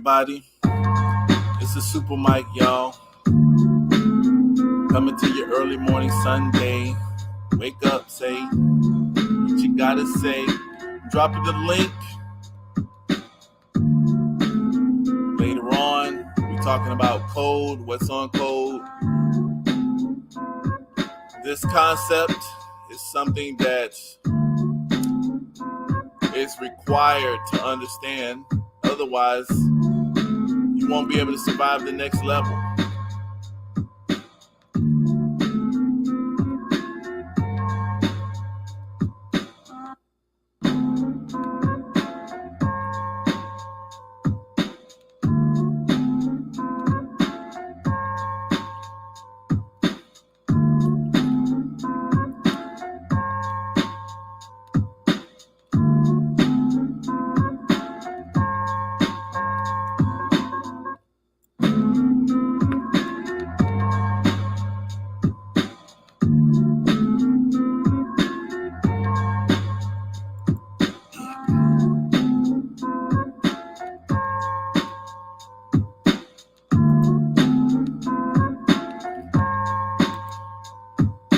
everybody? It's the Super Mike, y'all. Coming to your early morning Sunday. Wake up, say what you gotta say. Dropping the link. Later on, we're talking about code, what's on code. This concept is something that is required to understand. Otherwise, you won't be able to survive the next level.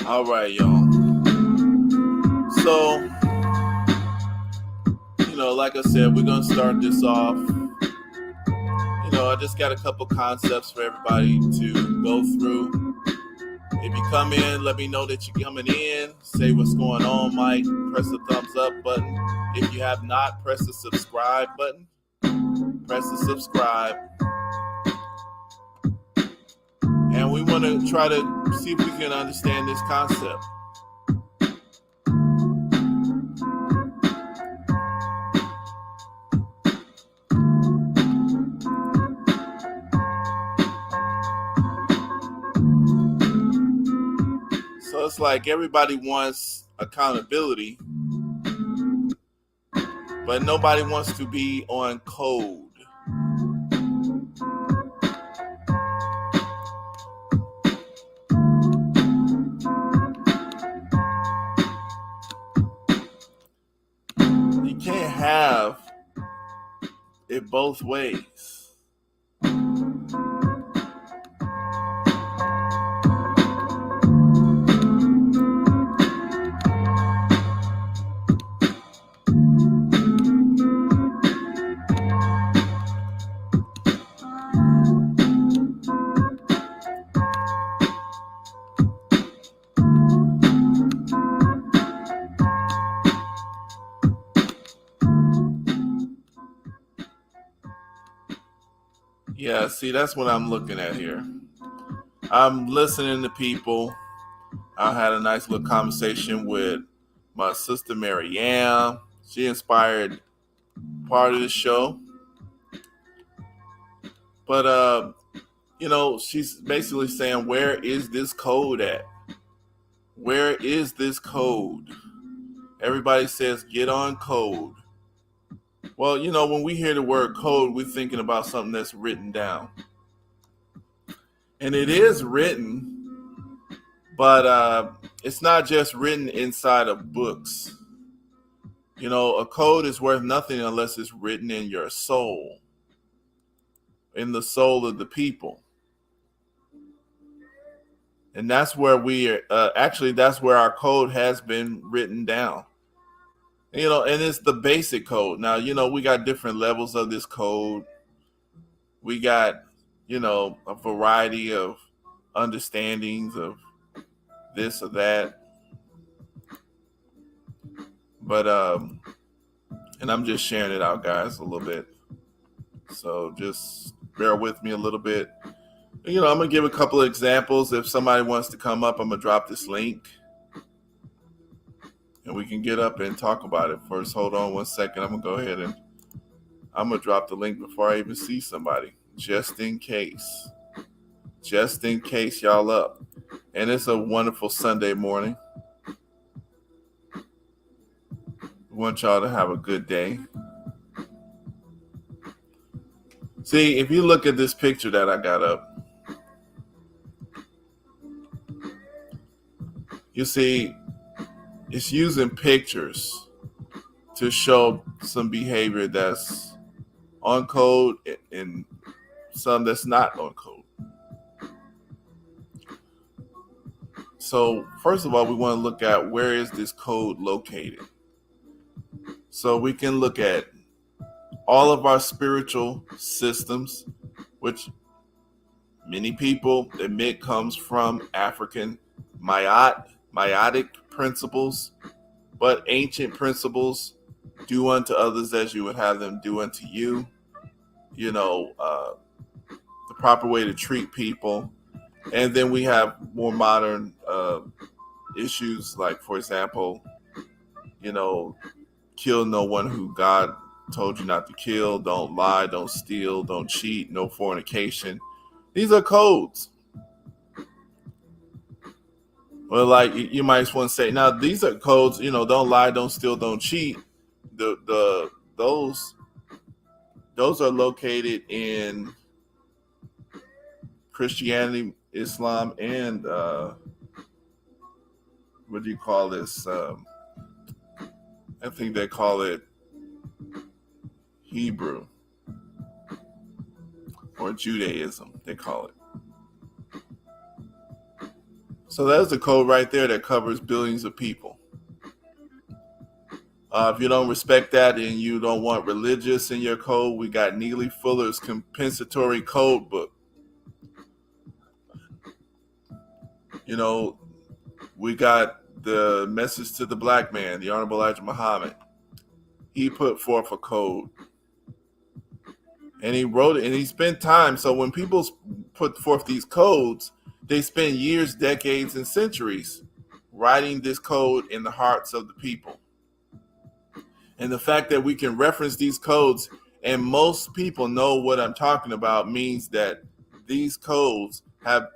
All right, y'all. So, like I said, we're going to start this off. I just got a couple concepts for everybody to go through. If you come in, let me know that you're coming in. Say what's going on, Mike. Press the thumbs up button. If you have not, press the subscribe button. Press the subscribe. And we want to try to see if we can understand this concept. So it's like everybody wants accountability, but nobody wants to be on code. You can't have it both ways. Yeah, see, that's what I'm looking at here. I'm listening to people. I had a nice little conversation with my sister Marianne. She inspired part of the show. But, she's basically saying, where is this code at? Where is this code? Everybody says, get on code. Well, when we hear the word code, we're thinking about something that's written down. And it is written, but it's not just written inside of books. A code is worth nothing unless it's written in your soul, in the soul of the people. And that's where that's where our code has been written down. And it's the basic code. Now, we got different levels of this code. We got, a variety of understandings of this or that. But, and I'm just sharing it out, guys, a little bit. So just bear with me a little bit. I'm going to give a couple of examples. If somebody wants to come up, I'm going to drop this link. And we can get up and talk about it. First, hold on 1 second. I'm going to go ahead and I'm going to drop the link before I even see somebody. Just in case. Just in case y'all up. And it's a wonderful Sunday morning. We want y'all to have a good day. See, if you look at this picture that I got up, you see it's using pictures to show some behavior that's on code and some that's not on code. So first of all, we want to look at where is this code located. So we can look at all of our spiritual systems, which many people admit comes from African meiotic principles, but ancient principles: do unto others as you would have them do unto you. The proper way to treat people. And then we have more modern issues, like, for example, kill no one who God told you not to kill, don't lie, don't steal, don't cheat, no fornication. These are codes. Well, like, you might want to say, now these are codes, don't lie, don't steal, don't cheat. Those are located in Christianity, Islam, and what do you call this? I think they call it Hebrew or Judaism, they call it. So that's the code right there that covers billions of people. If you don't respect that and you don't want religious in your code, we got Neely Fuller's compensatory code book. We got the Message to the Black Man, the Honorable Elijah Muhammad. He put forth a code. And he wrote it, and he spent time. So when people put forth these codes, they spend years, decades, and centuries writing this code in the hearts of the people. And the fact that we can reference these codes and most people know what I'm talking about means that these codes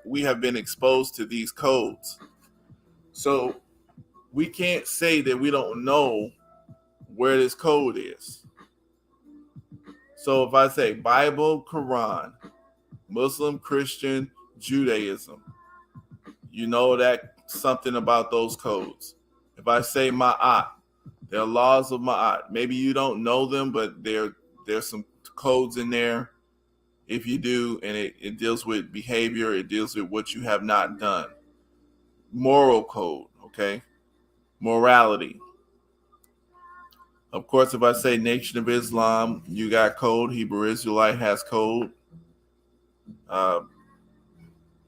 we have been exposed to these codes. So we can't say that we don't know where this code is. So if I say Bible, Quran, Muslim, Christian, Judaism, you know that something about those codes. If I say Ma'at, there are laws of Ma'at. Maybe you don't know them, but there's some codes in there. If you do, and it deals with behavior, it deals with what you have not done. Moral code, okay? Morality. Of course, if I say Nation of Islam, you got code. Hebrew Israelite has code.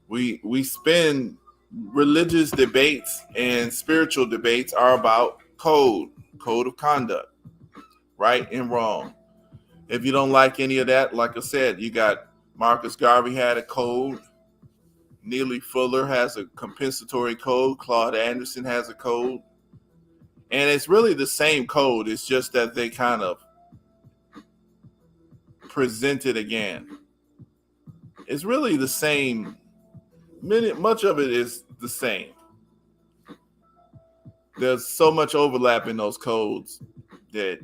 We spend religious debates and spiritual debates are about code of conduct, right and wrong. If you don't like any of that, like I said, you got Marcus Garvey had a code. Neely Fuller has a compensatory code. Claude Anderson has a code. And it's really the same code. It's just that they kind of present it again. It's really the same. Much of it is the same. There's so much overlap in those codes that,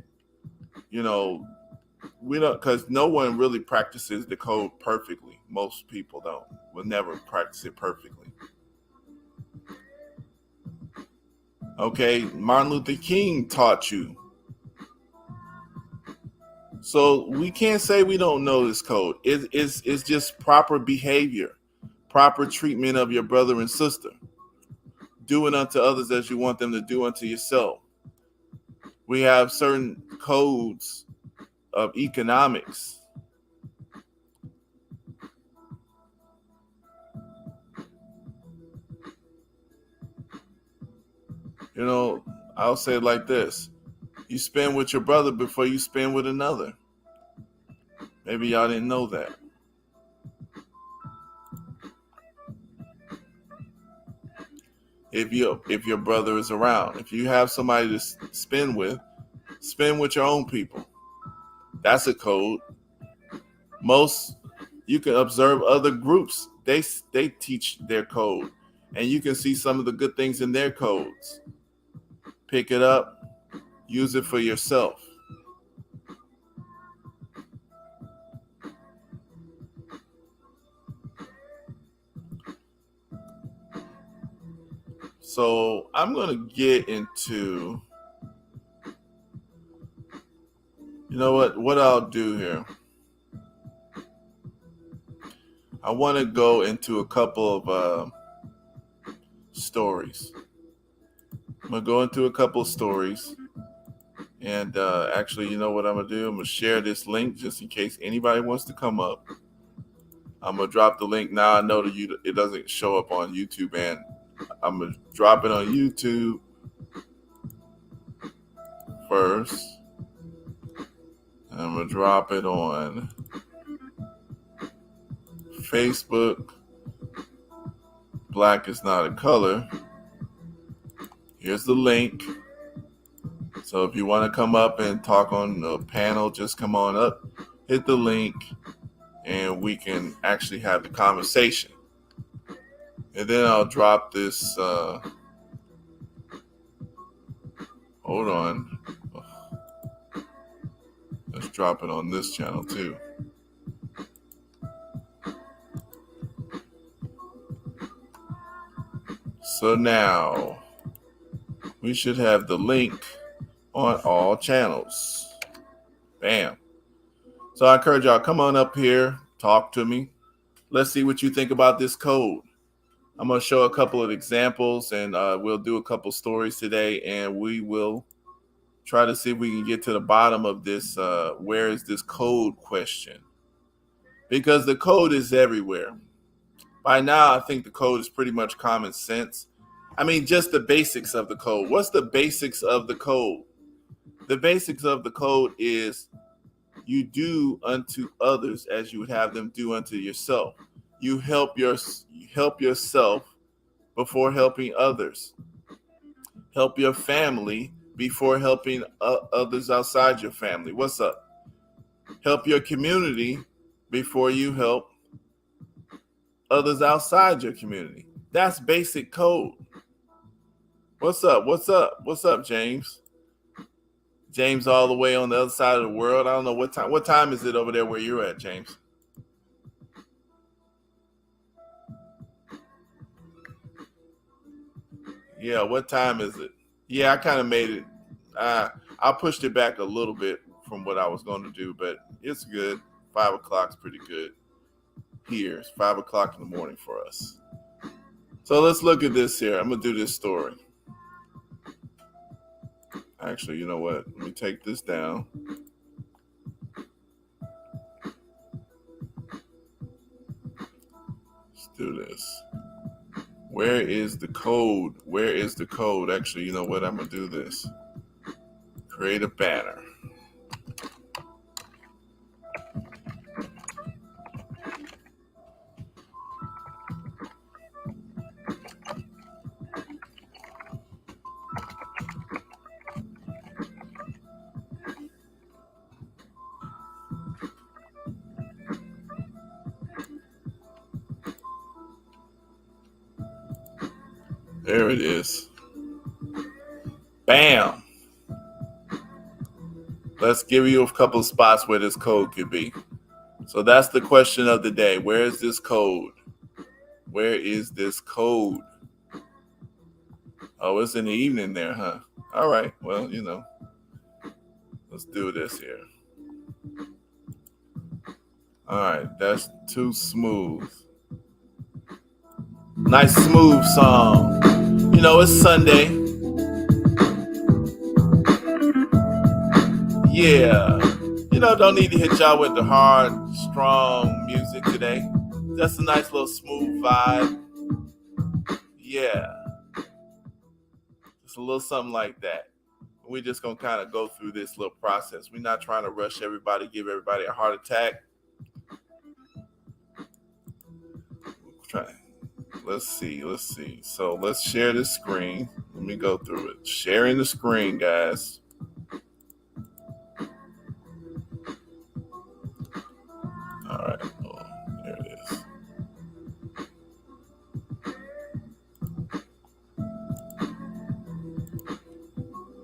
we don't, because no one really practices the code perfectly. Most people will never practice it perfectly. Okay, Martin Luther King taught you. So we can't say we don't know this code. It's just proper behavior, proper treatment of your brother and sister. Doing unto others as you want them to do unto yourself. We have certain codes of economics. I'll say it like this. You spend with your brother before you spend with another. Maybe y'all didn't know that. If your brother is around, if you have somebody to spend with your own people. That's a code. You can observe other groups. They teach their code, and you can see some of the good things in their codes. Pick it up, use it for yourself. So I'm going to get into, what I'll do here. I want to go into a couple of stories. I'm going to go into a couple of stories. And actually, you know what I'm going to do? I'm going to share this link just in case anybody wants to come up. I'm going to drop the link now. I know that it doesn't show up on YouTube, and I'm going to drop it on YouTube first. I'm going to drop it on Facebook. Black is not a color. Here's the link. So if you want to come up and talk on the panel, just come on up, hit the link, and we can actually have the conversation. And then I'll drop this. Hold on. Let's drop it on this channel too. So now we should have the link on all channels. Bam. So I encourage y'all, come on up here, talk to me. Let's see what you think about this code. I'm going to show a couple of examples, and we'll do a couple stories today, and we will try to see if we can get to the bottom of this where is this code question. Because the code is everywhere. By now, I think the code is pretty much common sense. I mean, just the basics of the code. What's the basics of the code? The basics of the code is you do unto others as you would have them do unto yourself. You help yourself before helping others. Help your family before helping others outside your family. What's up? Help your community before you help others outside your community. That's basic code. What's up? What's up? What's up, James? James all the way on the other side of the world. I don't know what time. What time is it over there where you're at, James? Yeah, what time is it? Yeah, I kind of made it. I pushed it back a little bit from what I was going to do, but it's good. 5 o'clock's pretty good. Here, it's 5 o'clock in the morning for us. So let's look at this here. I'm going to do this story. Actually, you know what? Let me take this down. Let's do this. Where is the code? Where is the code? Actually, you know what? I'm going to do this. Create a banner. There it is. Bam. Let's give you a couple of spots where this code could be. So that's the question of the day. Where is this code? Where is this code? Oh, it's in the evening there, huh? All right. Well, you know, let's do this here. All right. That's too smooth. Nice smooth song. You know, it's Sunday. Yeah. You know, don't need to hit y'all with the hard, strong music today. Just a nice little smooth vibe. Yeah. Just a little something like that. We're just going to kind of go through this little process. We're not trying to rush everybody, give everybody a heart attack. Let's see. So let's share the screen. Let me go through it. Sharing the screen, guys. All right. Oh, there it is.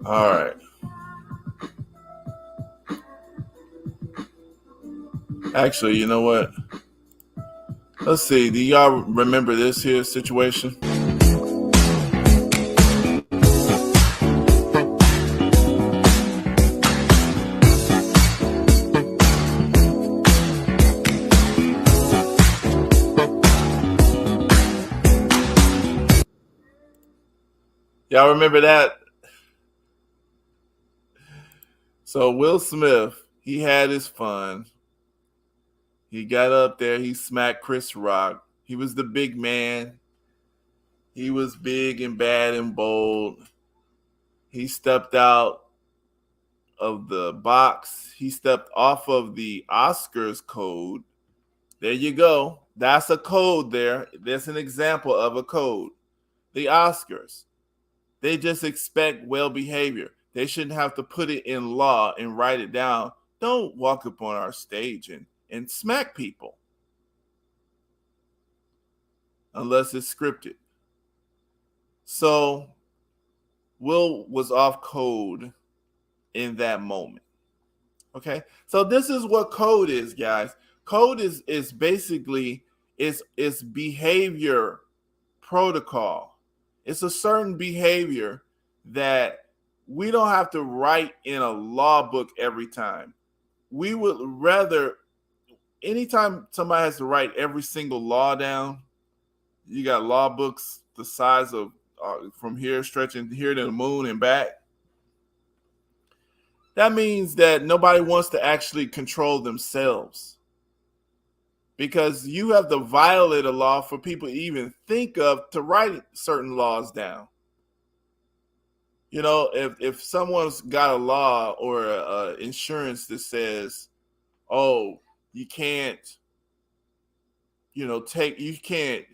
All right. Actually, you know what? Let's see. Do y'all remember this here situation? Y'all remember that? So Will Smith, he had his fun. He got up there, he smacked Chris Rock. He was the big man. He was big and bad and bold. He stepped out of the box. He stepped off of the Oscars code. There you go. That's a code there. That's an example of a code. The Oscars. They just expect well behavior. They shouldn't have to put it in law and write it down. Don't walk up on our stage and smack people unless it's scripted. So Will was off code in that moment. Okay. So this is what code is, guys. Code is basically it's behavior protocol. It's a certain behavior that we don't have to write in a law book every time. We would rather, anytime somebody has to write every single law down, you got law books the size of from here stretching here to the moon and back. That means that nobody wants to actually control themselves, because you have to violate a law for people to even think of to write certain laws down. You know, if someone's got a law or a insurance that says, "Oh, you can't, you can't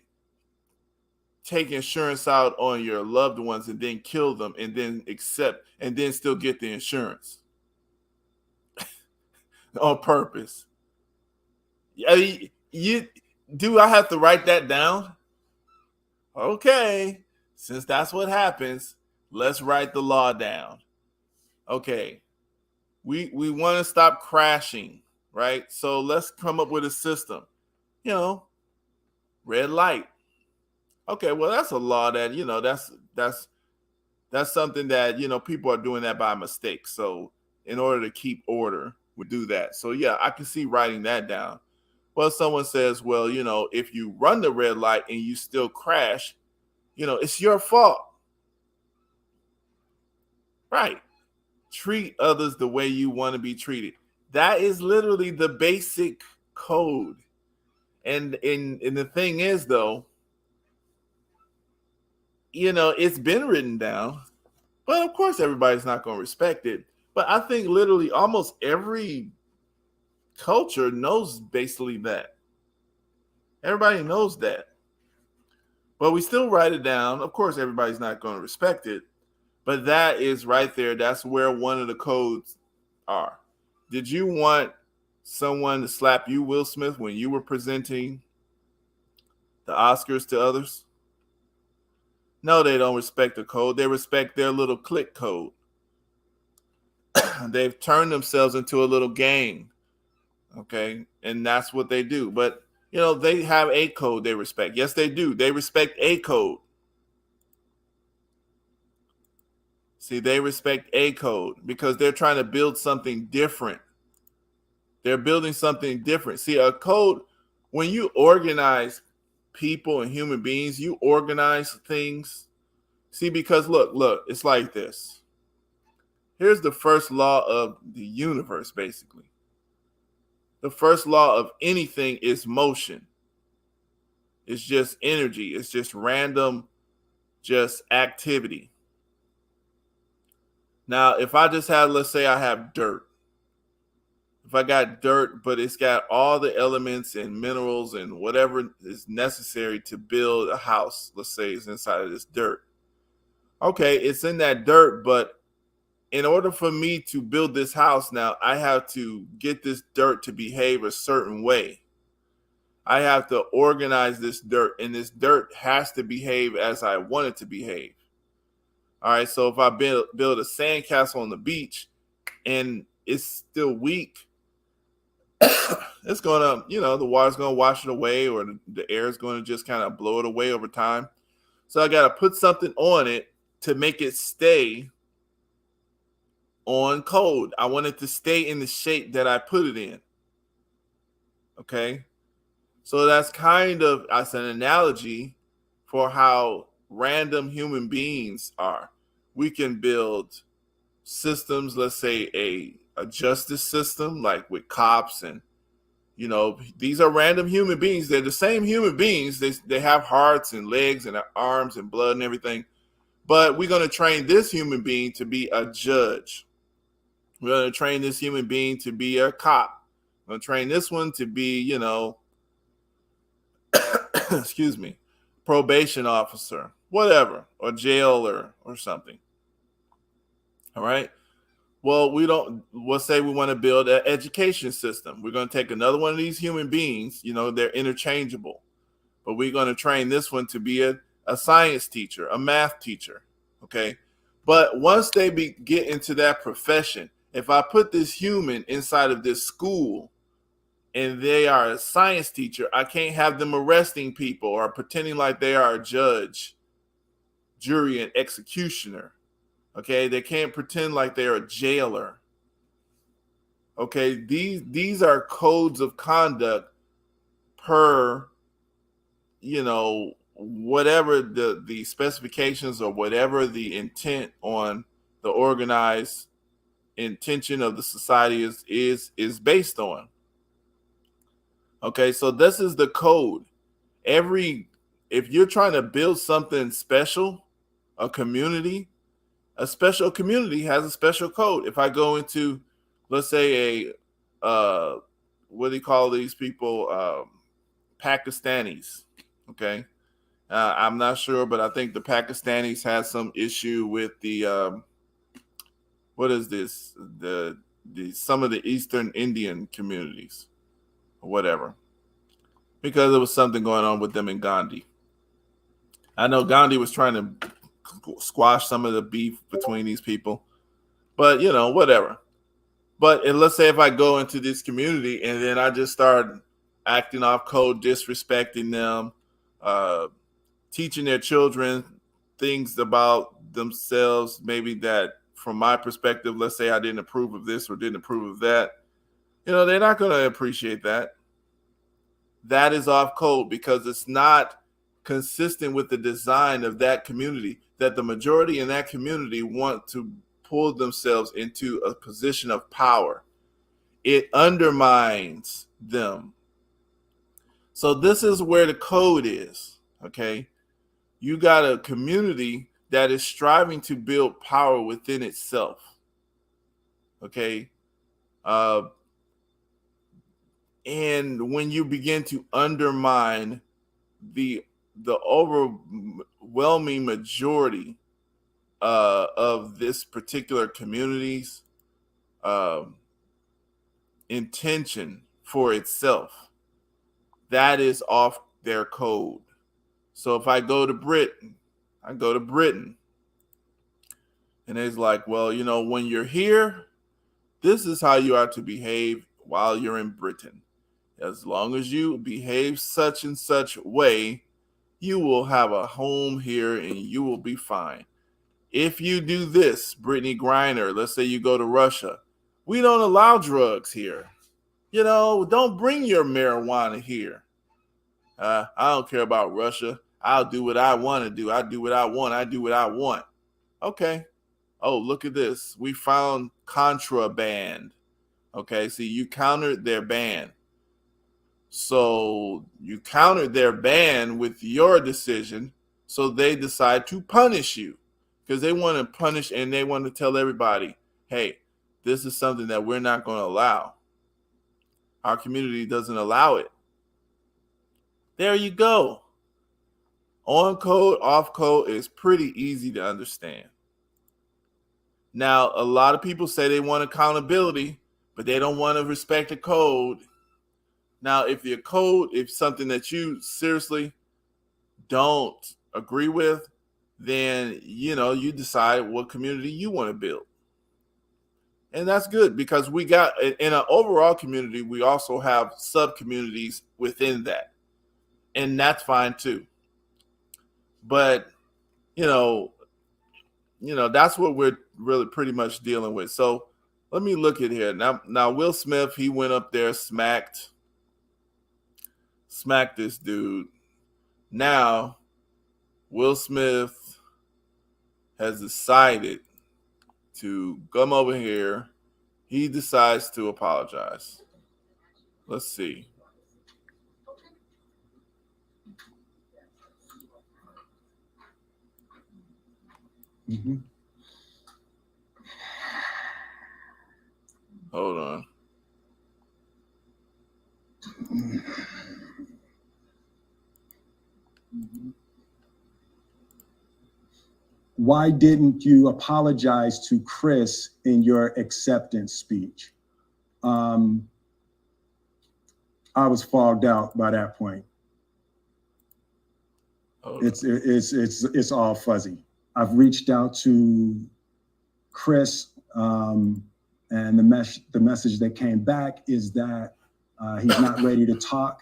take insurance out on your loved ones and then kill them and then accept and then still get the insurance on purpose." You do I have to write that down? Okay, since that's what happens, let's write the law down. Okay, we want to stop crashing, right? So let's come up with a system. You know, red light. Okay, well that's a law that that's something that people are doing that by mistake. So in order to keep order, we do that. So yeah, I can see writing that down. Well, someone says, well, if you run the red light and you still crash, it's your fault. Right. Treat others the way you want to be treated. That is literally the basic code. And the thing is, though, it's been written down, but of course everybody's not going to respect it. But I think literally almost every culture knows basically that. Everybody knows that. But we still write it down. Of course, everybody's not going to respect it. But that is right there. That's where one of the codes are. Did you want someone to slap you, Will Smith, when you were presenting the Oscars to others? No, they don't respect the code. They respect their little click code. They've turned themselves into a little gang. Okay. And that's what they do. But, they have a code they respect. Yes, they do. They respect a code. See, they respect a code because they're trying to build something different. They're building something different. See, a code, when you organize people and human beings, you organize things. See, because look, it's like this. Here's the first law of the universe, basically. The first law of anything is motion. It's just energy. It's just random, just activity. Now, if I just have, let's say I have dirt. If I got dirt, but it's got all the elements and minerals and whatever is necessary to build a house, let's say it's inside of this dirt. Okay, it's in that dirt, but in order for me to build this house now, I have to get this dirt to behave a certain way. I have to organize this dirt, and this dirt has to behave as I want it to behave. All right, so if I build a sandcastle on the beach and it's still weak, it's gonna, the water's gonna wash it away, or the air is gonna just kind of blow it away over time. So I gotta put something on it to make it stay on code. I want it to stay in the shape that I put it in. Okay. So that's kind of, as an analogy for how random human beings are. We can build systems, let's say a justice system, like with cops, and these are random human beings. They're the same human beings. They have hearts and legs and arms and blood and everything. But we're going to train this human being to be a judge. We're going to train this human being to be a cop. We're going to train this one to be, excuse me, probation officer, whatever, or jailer or something. All right. Well, we'll say we want to build an education system. We're going to take another one of these human beings, they're interchangeable, but we're going to train this one to be a science teacher, a math teacher. Okay. But once they get into that profession, if I put this human inside of this school and they are a science teacher, I can't have them arresting people or pretending like they are a judge, jury, and executioner. Okay, they can't pretend like they're a jailer. Okay, these are codes of conduct per, whatever the specifications or whatever the intent on the organized intention of the society is based on. Okay, so this is the code. If you're trying to build something special, a special community has a special code. If I go into, let's say, what do you call these people? Pakistanis. Okay. I'm not sure, but I think the Pakistanis had some issue with the, what is this? The some of the Eastern Indian communities or whatever, because there was something going on with them and Gandhi. I know Gandhi was trying to squash some of the beef between these people, but whatever. But let's say if I go into this community and then I just start acting off code, disrespecting them, teaching their children things about themselves, maybe that from my perspective, let's say I didn't approve of this or didn't approve of that, they're not going to appreciate that. That is off code because it's not consistent with the design of that community, that the majority in that community want to pull themselves into a position of power. It undermines them. So this is where the code is, okay? You got a community that is striving to build power within itself, okay? And when you begin to undermine the overwhelming majority of this particular community's intention for itself, that is off their code. So if I go to Britain, and it's like, well, when you're here, this is how you are to behave while you're in Britain. As long as you behave such and such way, you will have a home here and you will be fine. If you do this, Brittany Griner, let's say you go to Russia, we don't allow drugs here. Don't bring your marijuana here. I don't care about Russia. I'll do what I want to do. I do what I want. I do what I want. Okay. Oh, look at this. We found contraband. Okay. See, you countered their ban. So you countered their ban with your decision. So they decide to punish you because they want to punish and they want to tell everybody, hey, this is something that we're not going to allow. Our community doesn't allow it. There you go. On code, off code is pretty easy to understand. Now, a lot of people say they want accountability, but they don't want to respect the code. Now, if your code is something that you seriously don't agree with, then, you decide what community you want to build. And that's good because we got, in an overall community, we also have sub-communities within that. And that's fine too. But, that's what we're really pretty much dealing with. So let me look at here. Now Will Smith, he went up there, smacked this dude. Now, Will Smith has decided to come over here. He decides to apologize. Let's see. Mm-hmm. Hold on. Why didn't you apologize to Chris in your acceptance speech? I was fogged out by that point. It's all fuzzy. I've reached out to Chris, and the message that came back is that he's not ready to talk,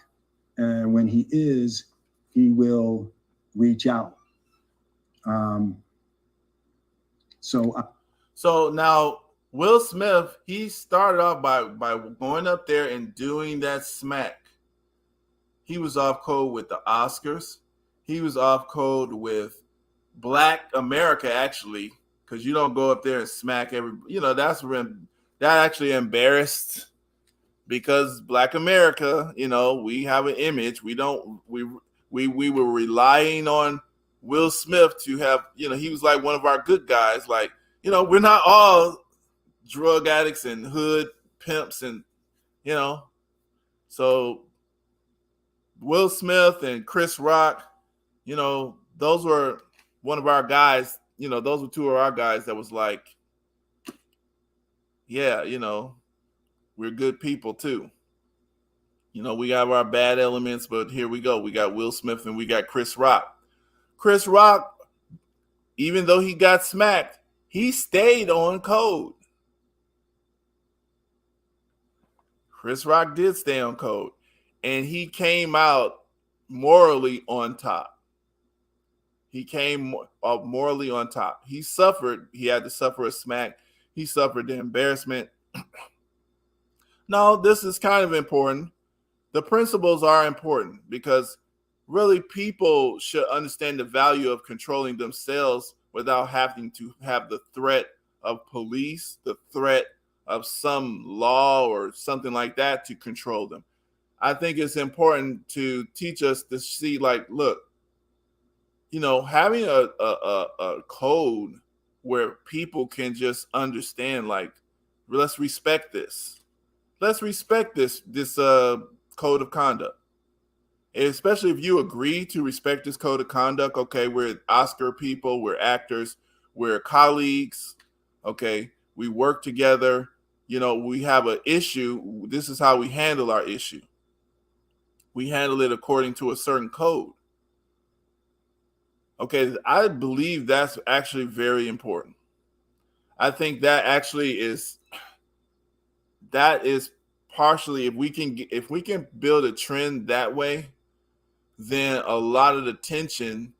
and when he is, he will reach out. So now Will Smith, he started off by going up there and doing that smack. He was off code with the Oscars. He was off code with Black America, actually, because you don't go up there and smack every. That actually embarrassed, because Black America, we have an image. We don't we were relying on Will Smith to have, he was like one of our good guys. Like, we're not all drug addicts and hood pimps, and so Will Smith and Chris Rock, those were one of our guys. Those were two of our guys that was like, yeah, we're good people too. We have our bad elements, but here we go. We got Will Smith and we got Chris Rock. Chris Rock, even though he got smacked, he stayed on code. Chris Rock did stay on code, and he came out morally on top. He came morally on top. He suffered. He had to suffer a smack. He suffered the embarrassment. No, this is kind of important. The principles are important, because really people should understand the value of controlling themselves without having to have the threat of police, the threat of some law or something like that to control them. I think it's important to teach us to see, like, look, having a code where people can just understand, like, let's respect this. Let's respect this code of conduct. Especially if you agree to respect this code of conduct. Okay, we're Oscar people, we're actors, we're colleagues. Okay, we work together. We have an issue. This is how we handle our issue. We handle it according to a certain code. Okay, I believe that's actually very important. I think that actually is partially, if we can build a trend that way, then a lot of the tension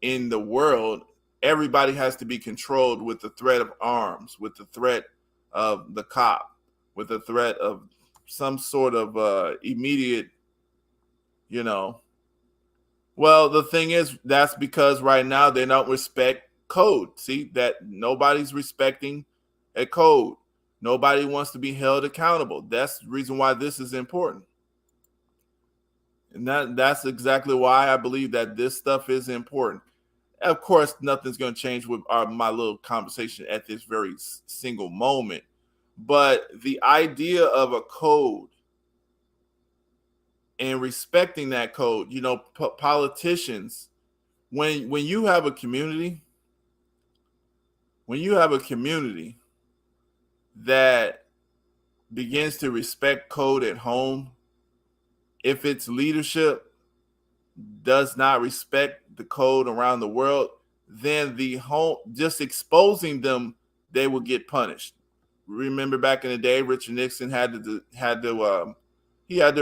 in the world, everybody has to be controlled with the threat of arms, with the threat of the cop, with the threat of some sort of immediate, Well, the thing is, that's because right now they don't respect code. See, that nobody's respecting a code. Nobody wants to be held accountable. That's the reason why this is important. And that's exactly why I believe that this stuff is important. Of course, nothing's going to change with my little conversation at this very single moment. But the idea of a code and respecting that code, politicians, when you have a community, that begins to respect code at home, if its leadership does not respect the code around the world, then the home, just exposing them, they will get punished. Remember back in the day, Richard Nixon had to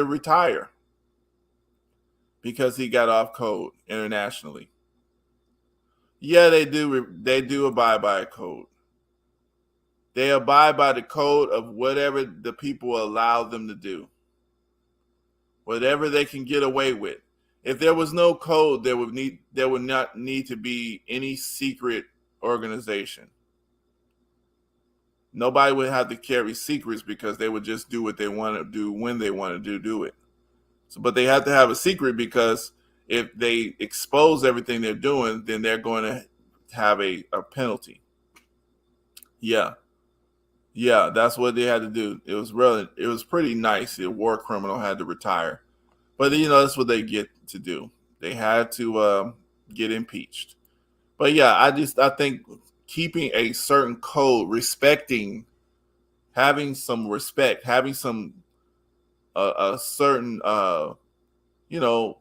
retire because he got off code internationally. Yeah, they do abide by a code. They abide by the code of whatever the people allow them to do, whatever they can get away with. If there was no code, there would not need to be any secret organization. Nobody would have to carry secrets because they would just do what they want to do when they want to do it. So, but they have to have a secret because if they expose everything they're doing, then they're going to have a penalty. Yeah. Yeah, that's what they had to do. It was pretty nice. The war criminal had to retire. But that's what they get to do. They had to get impeached. But yeah, I think keeping a certain code, respecting, having some respect, having some a certain you know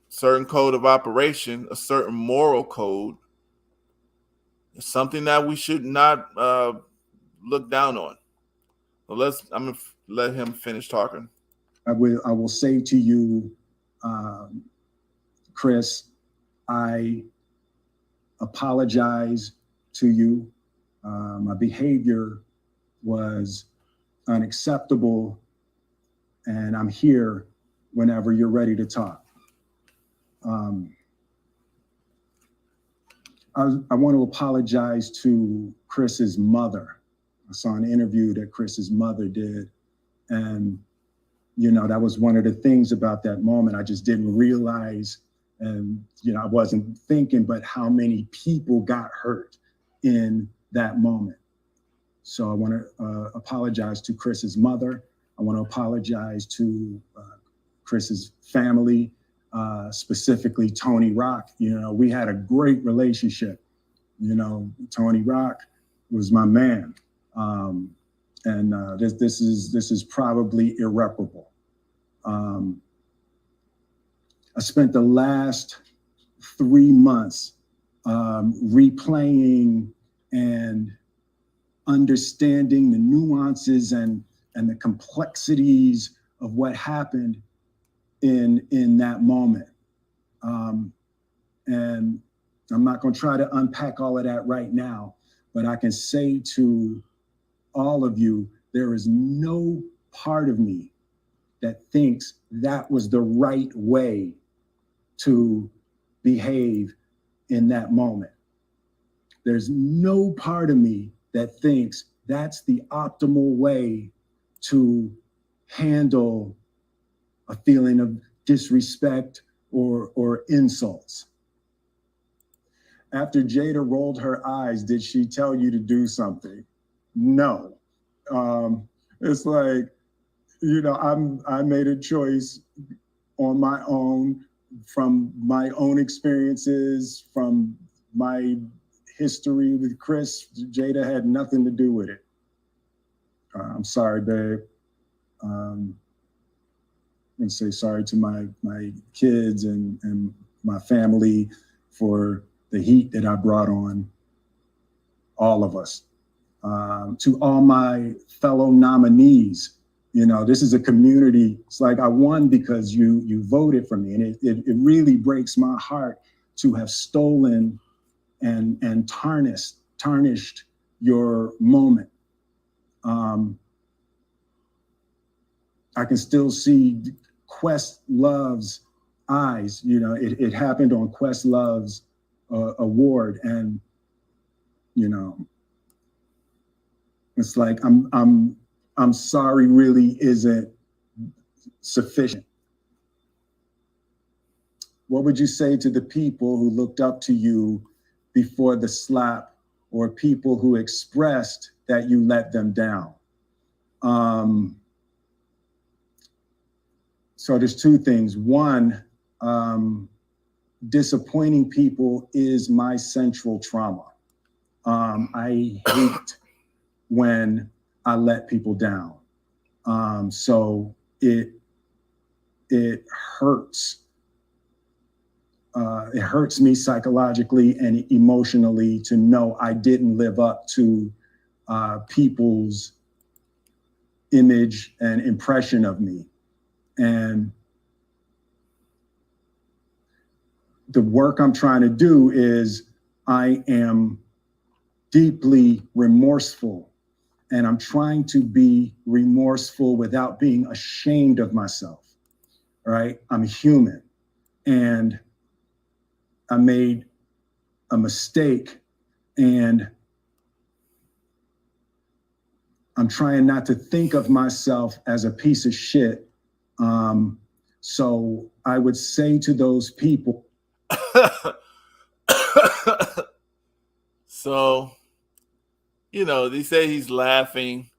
certain code of operation, a certain moral code, is something that we should not look down on. So I'm gonna let him finish talking. I will say to you, Chris, I apologize to you. My behavior was unacceptable, and I'm here whenever you're ready to talk. I want to apologize to Chris's mother. I saw an interview that Chris's mother did, and that was one of the things about that moment. I just didn't realize, and I wasn't thinking, but how many people got hurt in that moment. So I want to apologize to Chris's mother. I want to apologize to Chris's family, specifically Tony Rock. We had a great relationship. Tony Rock was my man. And this is probably irreparable. I spent the last 3 months replaying and understanding the nuances and the complexities of what happened in that moment. And I'm not going to try to unpack all of that right now, but I can say to all of you, there is no part of me that thinks that was the right way to behave in that moment. There's no part of me that thinks that's the optimal way to handle a feeling of disrespect or insults. After Jada rolled her eyes, did she tell you to do something? No. It's like, I made a choice on my own, from my own experiences, from my history with Chris. Jada had nothing to do with it. I'm sorry, babe. And say sorry to my kids and my family for the heat that I brought on all of us. To all my fellow nominees, this is a community. It's like I won because you voted for me, and it really breaks my heart to have stolen and tarnished your moment. I can still see Questlove's eyes. It happened on Questlove's award, and it's like I'm sorry really isn't sufficient. What would you say to the people who looked up to you before the slap, or people who expressed that you let them down? So there's two things. One, disappointing people is my central trauma. I hate when I let people down. So it hurts. It hurts me psychologically and emotionally to know I didn't live up to people's image and impression of me. And the work I'm trying to do is I am deeply remorseful, and I'm trying to be remorseful without being ashamed of myself, right? I'm human. and I made a mistake, and I'm trying not to think of myself as a piece of shit. So I would say to those people. So, they say he's laughing.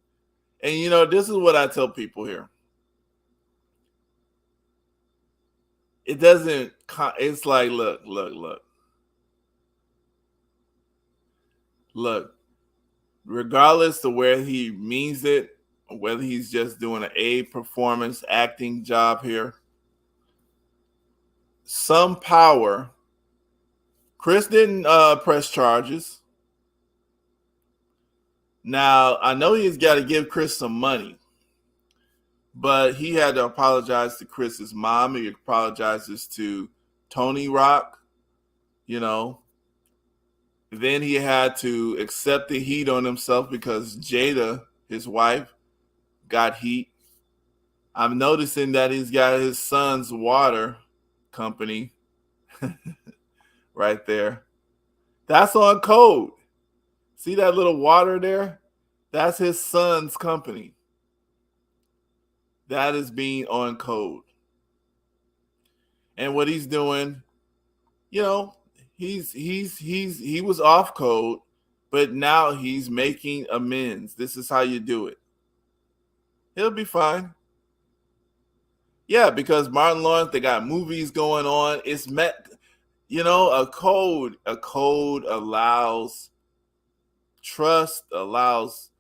And, this is what I tell people here. It doesn't, it's like, look, regardless of where he means it, or whether he's just doing an A performance acting job here, some power. Chris didn't press charges. Now, I know he's got to give Chris some money, but he had to apologize to Chris's mom. He apologizes to Tony Rock, you know. Then he had to accept the heat on himself because Jada, his wife, got heat. I'm noticing that he's got his son's water company right there. That's on code. See that little water there? That's his son's company. That is being on code. And what he's doing, you know, he was off code, but now he's making amends. This is how you do it. He'll be fine. Yeah, because Martin Lawrence, they got movies going on. It's met, a code. A code allows trust, allows,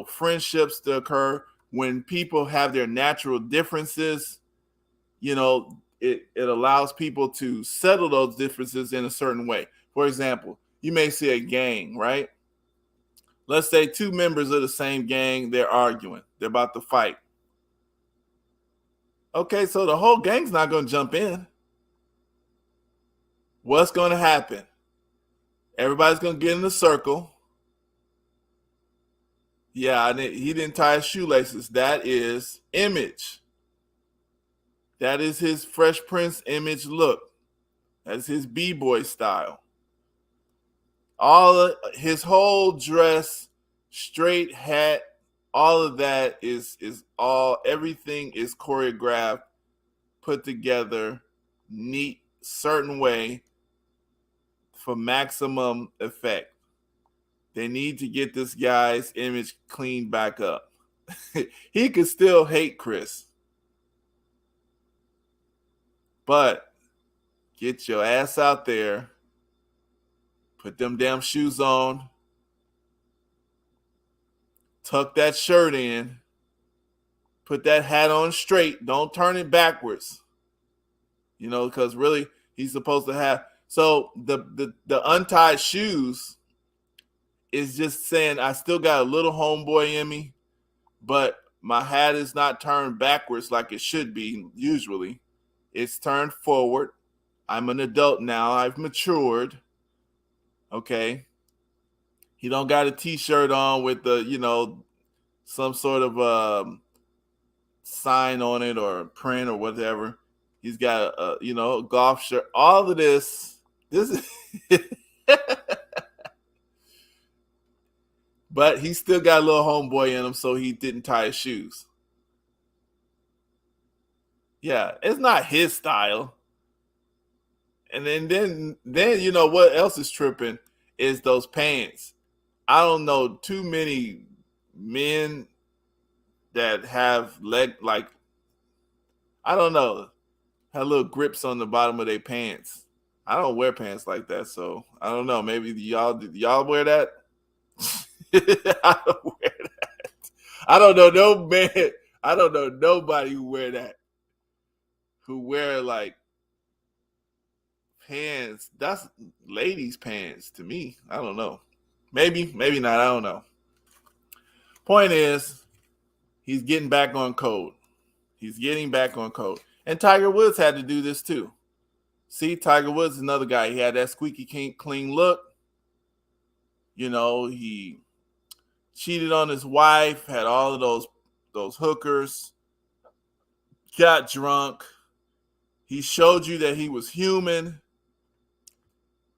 friendships to occur. When people have their natural differences, it allows people to settle those differences in a certain way. For example, you may see a gang, right? Let's say two members of the same gang, they're arguing. They're about to fight. Okay, so the whole gang's not going to jump in. What's going to happen? Everybody's going to get in a circle. Yeah, he didn't tie his shoelaces. That is image. That is his Fresh Prince image look. That's his B-boy style. His whole dress, straight hat, all of that is all, everything is choreographed, put together, neat, certain way for maximum effect. They need to get this guy's image cleaned back up. He could still hate Chris, but get your ass out there, put them damn shoes on, tuck that shirt in, put that hat on straight, don't turn it backwards. Because really he's supposed to have. So the untied shoes is just saying I still got a little homeboy in me, but my hat is not turned backwards like it should be usually. It's turned forward. I'm an adult now. I've matured. Okay. He don't got a t-shirt on with some sort of sign on it or print or whatever. He's got a golf shirt. All of this is but he still got a little homeboy in him, so he didn't tie his shoes. Yeah, it's not his style. And then what else is tripping is those pants. I don't know too many men that have I don't know, have little grips on the bottom of their pants. I don't wear pants like that, so I don't know. Maybe y'all wear that? I don't wear that. I don't know no man. I don't know nobody who wear that. Who wear like pants? That's ladies' pants to me. I don't know. Maybe not. I don't know. Point is, he's getting back on code. He's getting back on code. And Tiger Woods had to do this too. See, Tiger Woods is another guy. He had that squeaky clean look. He cheated on his wife, had all of those hookers, got drunk, He showed you that he was human.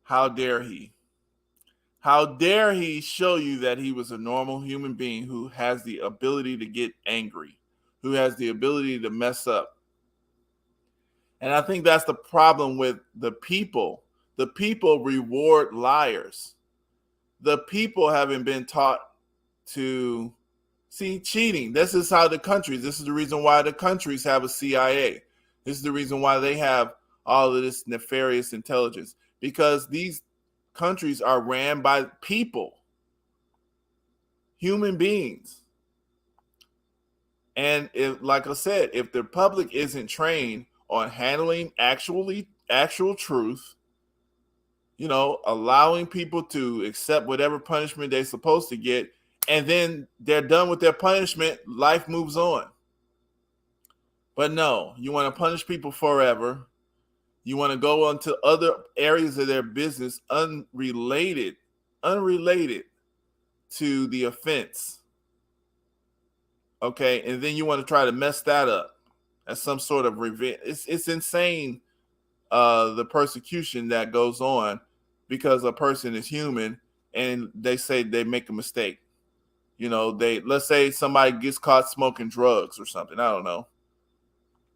How dare he? How dare he show you that he was a normal human being who has the ability to get angry, who has the ability to mess up. And I think that's the problem with the people. The people reward liars. The people haven't been taught to see cheating. This is how this is the reason why the countries have a CIA. This is the reason why they have all of this nefarious intelligence, because these countries are ran by people, human beings. And if, like I said, if the public isn't trained on handling actual truth, allowing people to accept whatever punishment they're supposed to get, and then they're done with their punishment, life moves on. But no, you want to punish people forever. You want to go on to other areas of their business unrelated to the offense. Okay, and then you want to try to mess that up as some sort of revenge. It's insane, the persecution that goes on because a person is human and they say they make a mistake. Let's say somebody gets caught smoking drugs or something. I don't know.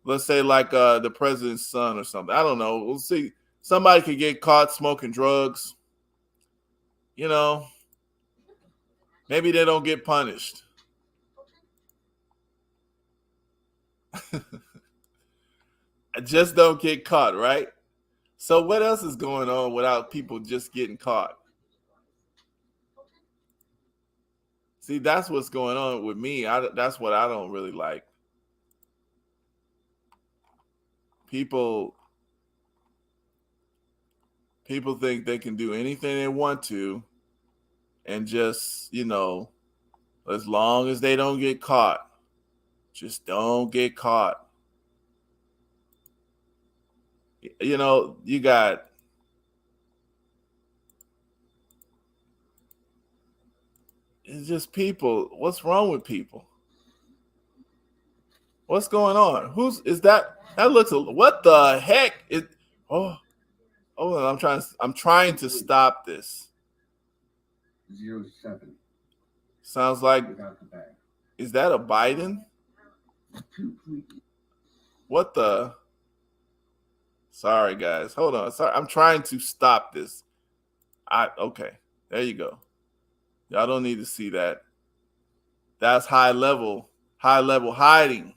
Let's say like the president's son or something. I don't know. We'll see. Somebody could get caught smoking drugs. Maybe they don't get punished. Just don't get caught, right? So what else is going on without people just getting caught? See, that's what's going on with me. That's what I don't really like. People think they can do anything they want to, and just, as long as they don't get caught, just don't get caught. You got it's just people. What's wrong with people? What's going on? Is that? That looks. What the heck? Oh, I'm trying to stop this. 07. Sounds like. Is that a Biden? What the? Sorry, guys. Hold on. Sorry, I'm trying to stop this. Okay. There you go. Y'all don't need to see that. That's high level hiding.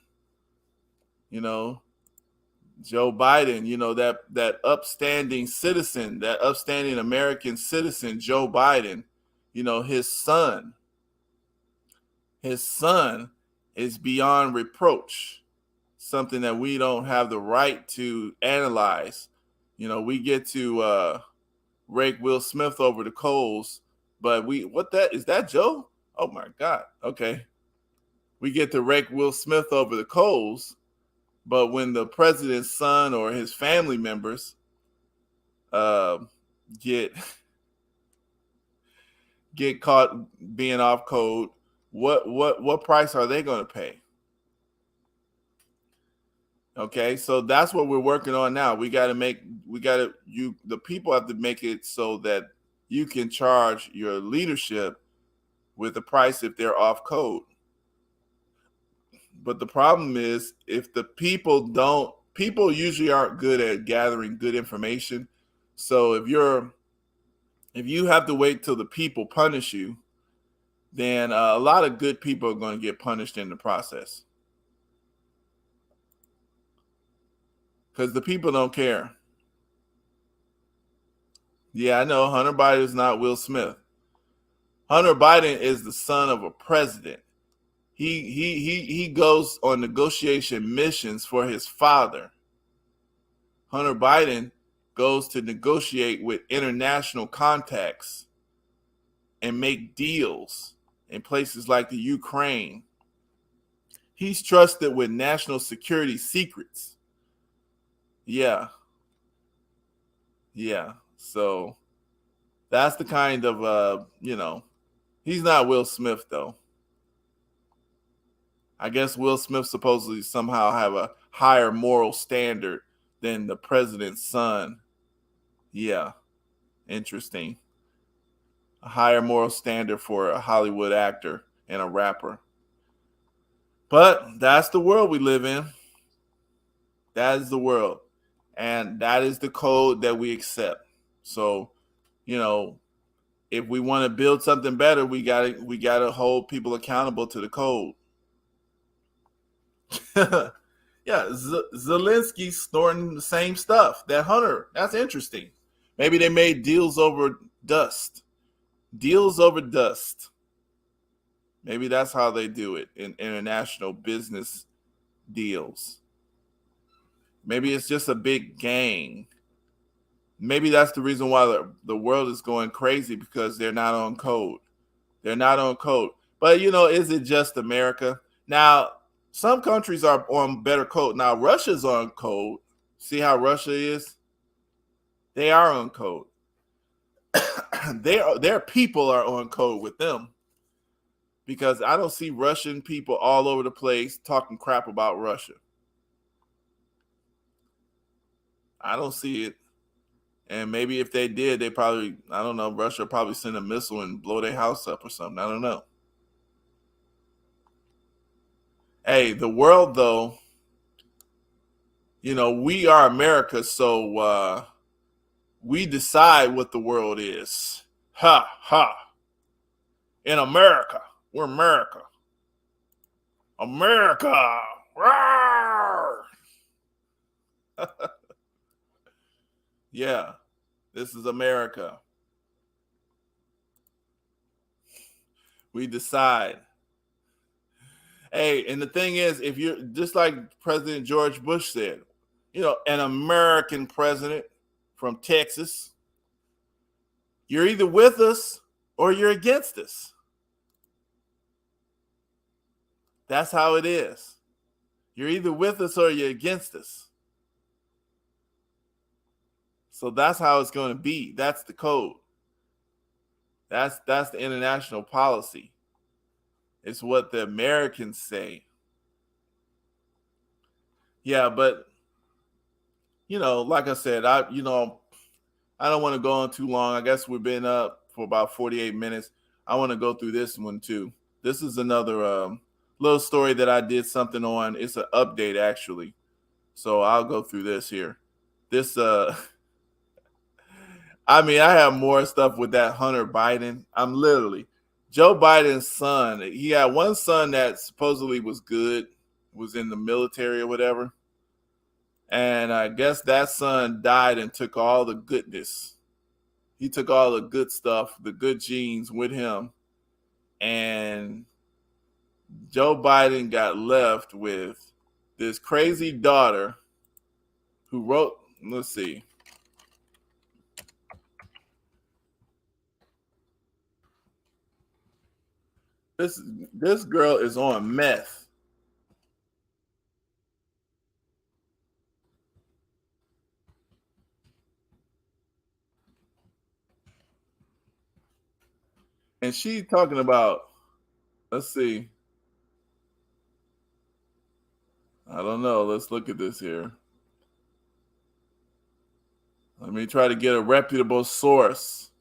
Joe Biden, that upstanding citizen, that upstanding American citizen, Joe Biden, his son is beyond reproach, something that we don't have the right to analyze. We get to rake Will Smith over the coals, but is that Joe? Oh my God. Okay. We get to rake Will Smith over the coals, but when the president's son or his family members get caught being off code, what price are they going to pay? Okay, so that's what we're working on now. The people have to make it so that you can charge your leadership with a price if they're off code. But the problem is, if the people usually aren't good at gathering good information. So if you have to wait till the people punish you, then a lot of good people are going to get punished in the process. Because the people don't care. Yeah, I know Hunter Biden is not Will Smith. Hunter Biden is the son of a president. He goes on negotiation missions for his father. Hunter Biden goes to negotiate with international contacts and make deals in places like the Ukraine. He's trusted with national security secrets. Yeah. So that's the kind of, he's not Will Smith though. I guess Will Smith supposedly somehow have a higher moral standard than the president's son. Yeah, interesting. A higher moral standard for a Hollywood actor and a rapper. But that's the world we live in. That is the world. And that is the code that we accept. So, you know, if we want to build something better, we gotta hold people accountable to the code. Yeah, Zelensky snorting the same stuff. That Hunter, that's interesting. Maybe they made deals over dust. Deals over dust. Maybe that's how they do it in international business deals. Maybe it's just a big gang. Maybe that's the reason why the world is going crazy because they're not on code. They're not on code. But, is it just America? Now, some countries are on better code. Now, Russia's on code. See how Russia is? They are on code. Their people are on code with them because I don't see Russian people all over the place talking crap about Russia. I don't see it. And maybe if they did, they probably, I don't know, Russia probably send a missile and blow their house up or something. I don't know. Hey, the world, though, we are America, so we decide what the world is. Ha, ha. In America. We're America. America. Yeah, this is America. We decide. Hey, and the thing is, if you're just like President George Bush said, an American president from Texas, you're either with us or you're against us. That's how it is. You're either with us or you're against us. So that's how it's going to be. That's the code. That's the international policy. It's what the Americans say. Yeah, but like I said, I don't want to go on too long. I guess we've been up for about 48 minutes. I want to go through this one too. This is another little story that I did something on. It's an update actually. So I'll go through this here. This I have more stuff with that Hunter Biden. Joe Biden's son. He had one son that supposedly was good, was in the military or whatever. And I guess that son died and took all the goodness. He took all the good stuff, the good genes with him. And Joe Biden got left with this crazy daughter who wrote, let's see. This girl is on meth. And she's talking about, let's see. I don't know. Let's look at this here. Let me try to get a reputable source.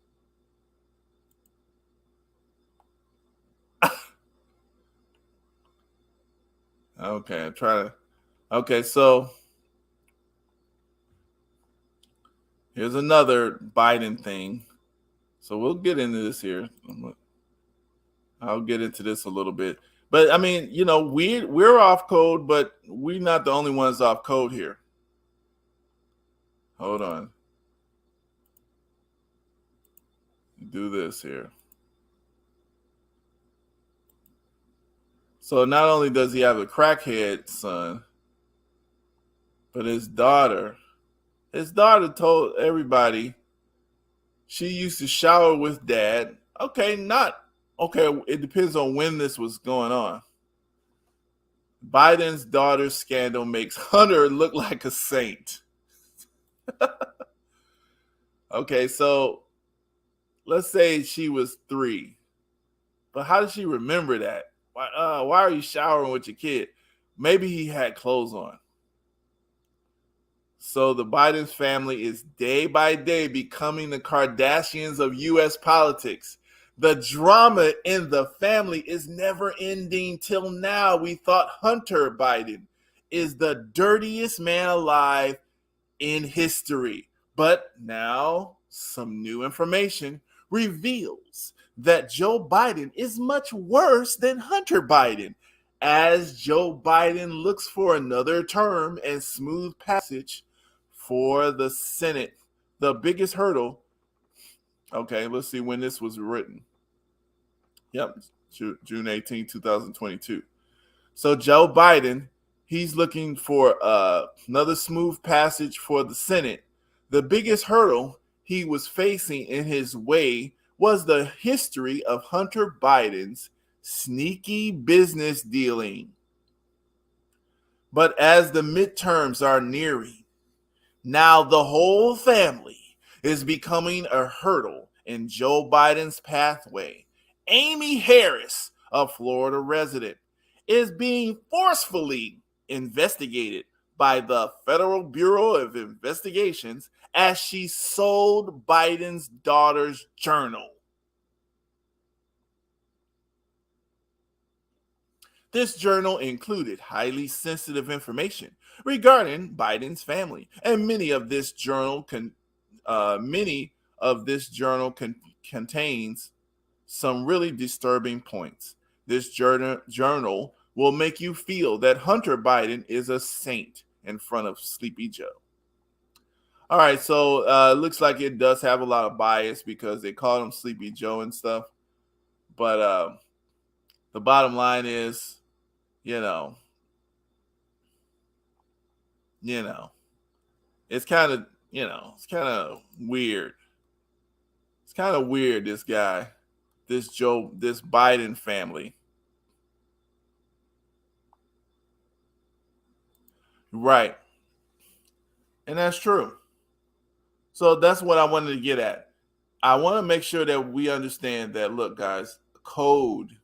Okay, I'm trying to. Okay, so here's another Biden thing. So we'll get into this here. I'll get into this a little bit. But we're off code, but we're not the only ones off code here. Hold on. Do this here. So not only does he have a crackhead son, but his daughter told everybody she used to shower with dad. Okay, it depends on when this was going on. Biden's daughter's scandal makes Hunter look like a saint. Okay, so let's say she was 3. But how does she remember that? Why are you showering with your kid? Maybe he had clothes on. So the Biden family is day by day becoming the Kardashians of U.S. politics. The drama in the family is never ending till now. We thought Hunter Biden is the dirtiest man alive in history. But now some new information reveals that Joe Biden is much worse than Hunter Biden. As Joe Biden looks for another term and smooth passage for the Senate, the biggest hurdle. Okay, let's see when this was written. Yep, June 18, 2022. So Joe Biden, he's looking for another smooth passage for the Senate. The biggest hurdle he was facing in his way was the history of Hunter Biden's sneaky business dealing. But as the midterms are nearing, now the whole family is becoming a hurdle in Joe Biden's pathway. Amy Harris, a Florida resident, is being forcefully investigated by the Federal Bureau of Investigations as she sold Biden's daughter's journal. This journal included highly sensitive information regarding Biden's family, and many of this journal contains some really disturbing points. This journal will make you feel that Hunter Biden is a saint in front of Sleepy Joe. All right, so it looks like it does have a lot of bias because they call him Sleepy Joe and stuff. But the bottom line is, you know, you know, it's kind of, it's kind of weird. It's kind of weird, this guy, this Biden family. Right. And that's true. So that's what I wanted to get at. I want to make sure that we understand that, look, guys, code,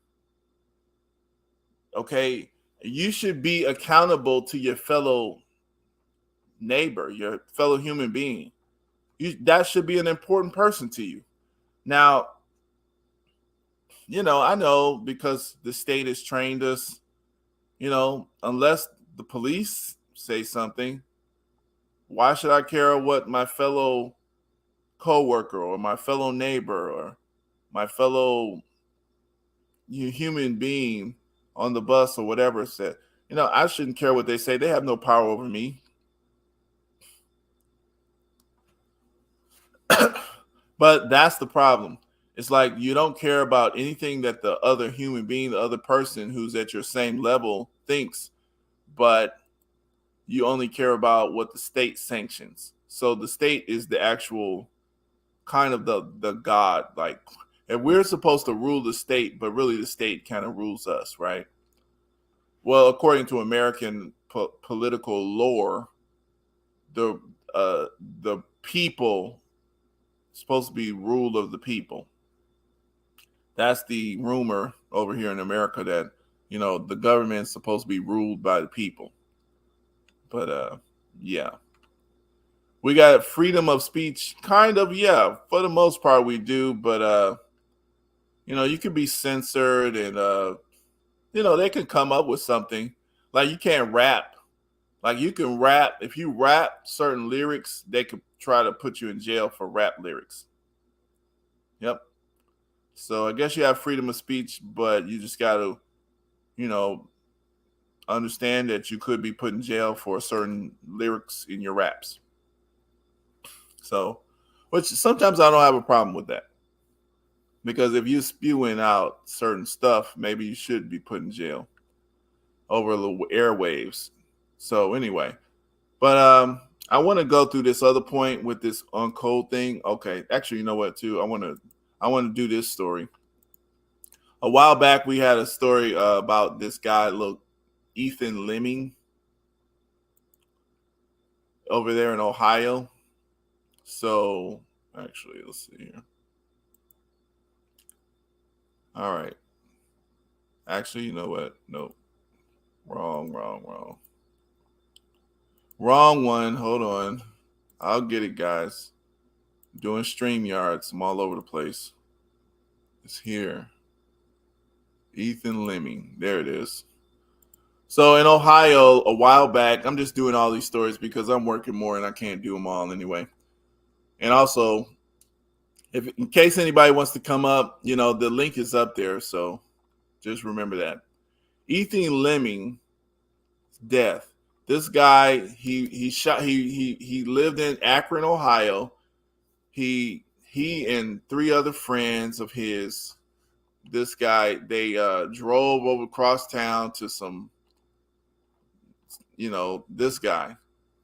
okay, you should be accountable to your fellow neighbor, your fellow human being. That should be an important person to you. Now, I know because the state has trained us, unless the police say something, why should I care what my fellow coworker or my fellow neighbor or my fellow human being on the bus or whatever said? I shouldn't care what they say. They have no power over me. But that's the problem. It's like you don't care about anything that the other human being, the other person who's at your same level thinks, but you only care about what the state sanctions. So the state is the actual kind of the god. Like, and we're supposed to rule the state, but really the state kind of rules us, right? Well, according to American political lore, the the people supposed to be ruled of the people. That's the rumor over here in America that the government's supposed to be ruled by the people. But yeah, we got freedom of speech, kind of. Yeah, for the most part we do. But you could be censored, and they can come up with something like you can't rap. Like you can rap if you rap certain lyrics, they could try to put you in jail for rap lyrics. Yep. So I guess you have freedom of speech, but you just got to, you know, understand that you could be put in jail for certain lyrics in your raps. So, which sometimes I don't have a problem with that. Because if you're spewing out certain stuff, maybe you should be put in jail over the airwaves. So anyway, but I want to go through this other point with this uncode thing. Okay, actually, you know what? Too, I want to do this story. A while back, we had a story about this guy, look, Ethan Lemming, over there in Ohio. So actually, let's see here. All right. Actually, you know what? No, wrong. Wrong one. Hold on. I'll get it, guys. Doing StreamYards. I'm all over the place. It's here. Ethan Lemming. There it is. So in Ohio, a while back, I'm just doing all these stories because I'm working more and I can't do them all anyway. And also, if in case anybody wants to come up, the link is up there. So just remember that. Ethan Lemming death. This guy, he lived in Akron, Ohio. He and three other friends of his, this guy, they drove over across town to some, this guy.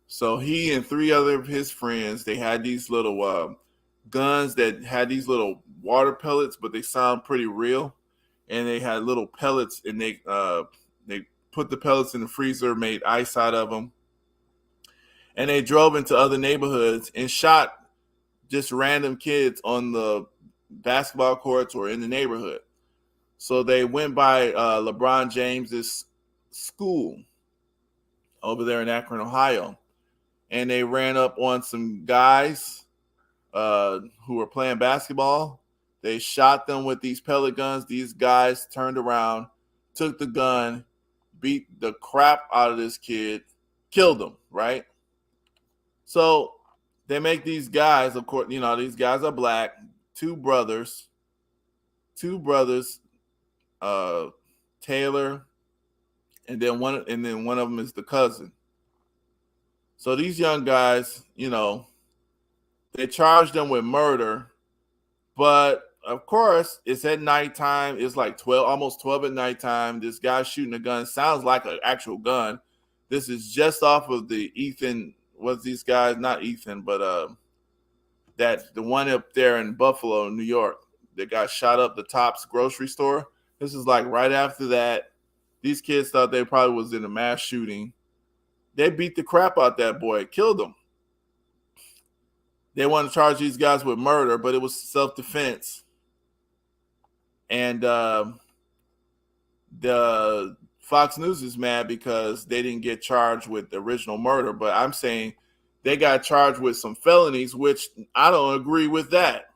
So he and three other of his friends, they had these little guns that had these little water pellets, but they sound pretty real. And they had little pellets, and they put the pellets in the freezer, made ice out of them, and they drove into other neighborhoods and shot just random kids on the basketball courts or in the neighborhood. So they went by LeBron James's school over there in Akron, Ohio, and they ran up on some guys who were playing basketball. They shot them with these pellet guns. These guys turned around, took the gun, beat the crap out of this kid, killed him, right? So they make these guys, of course, these guys are black, two brothers, Taylor, and then one of them is the cousin. So these young guys, they charged them with murder, but of course it's at nighttime. It's like 12, almost 12 at nighttime. This guy shooting a gun sounds like an actual gun. This is just off of the Ethan. What's these guys? Not Ethan, but that the one up there in Buffalo, New York, that got shot up the Tops grocery store. This is like right after that. These kids thought they probably was in a mass shooting. They beat the crap out that boy, killed him. They wanted to charge these guys with murder, but it was self-defense. And the Fox News is mad because they didn't get charged with the original murder. But I'm saying they got charged with some felonies, which I don't agree with that.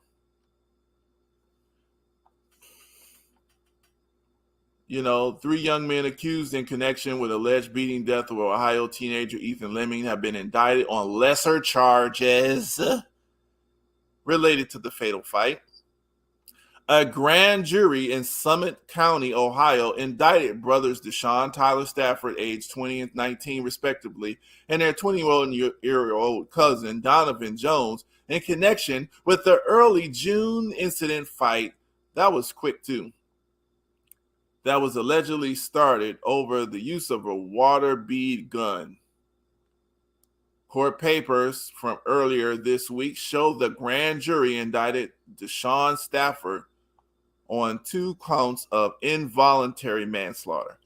Three young men accused in connection with alleged beating death of Ohio teenager Ethan Lemming have been indicted on lesser charges related to the fatal fight. A grand jury in Summit County, Ohio, indicted brothers Deshaun Tyler Stafford, age 20 and 19 respectively, and their 20-year-old cousin Donovan Jones in connection with the early June incident fight. That was quick too. That was allegedly started over the use of a water bead gun. Court papers from earlier this week show the grand jury indicted Deshaun Stafford on 2 counts of involuntary manslaughter.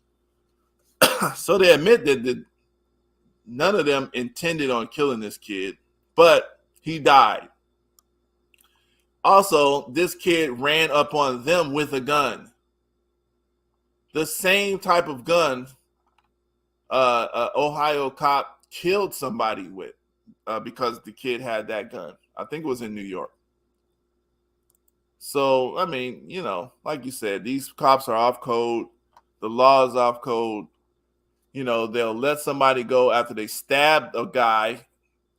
So they admit that none of them intended on killing this kid, but he died. Also, this kid ran up on them with a gun. The same type of gun Ohio cop killed somebody with because the kid had that gun. I think it was in New York. So, I mean, like you said, these cops are off code. The law is off code. They'll let somebody go after they stabbed a guy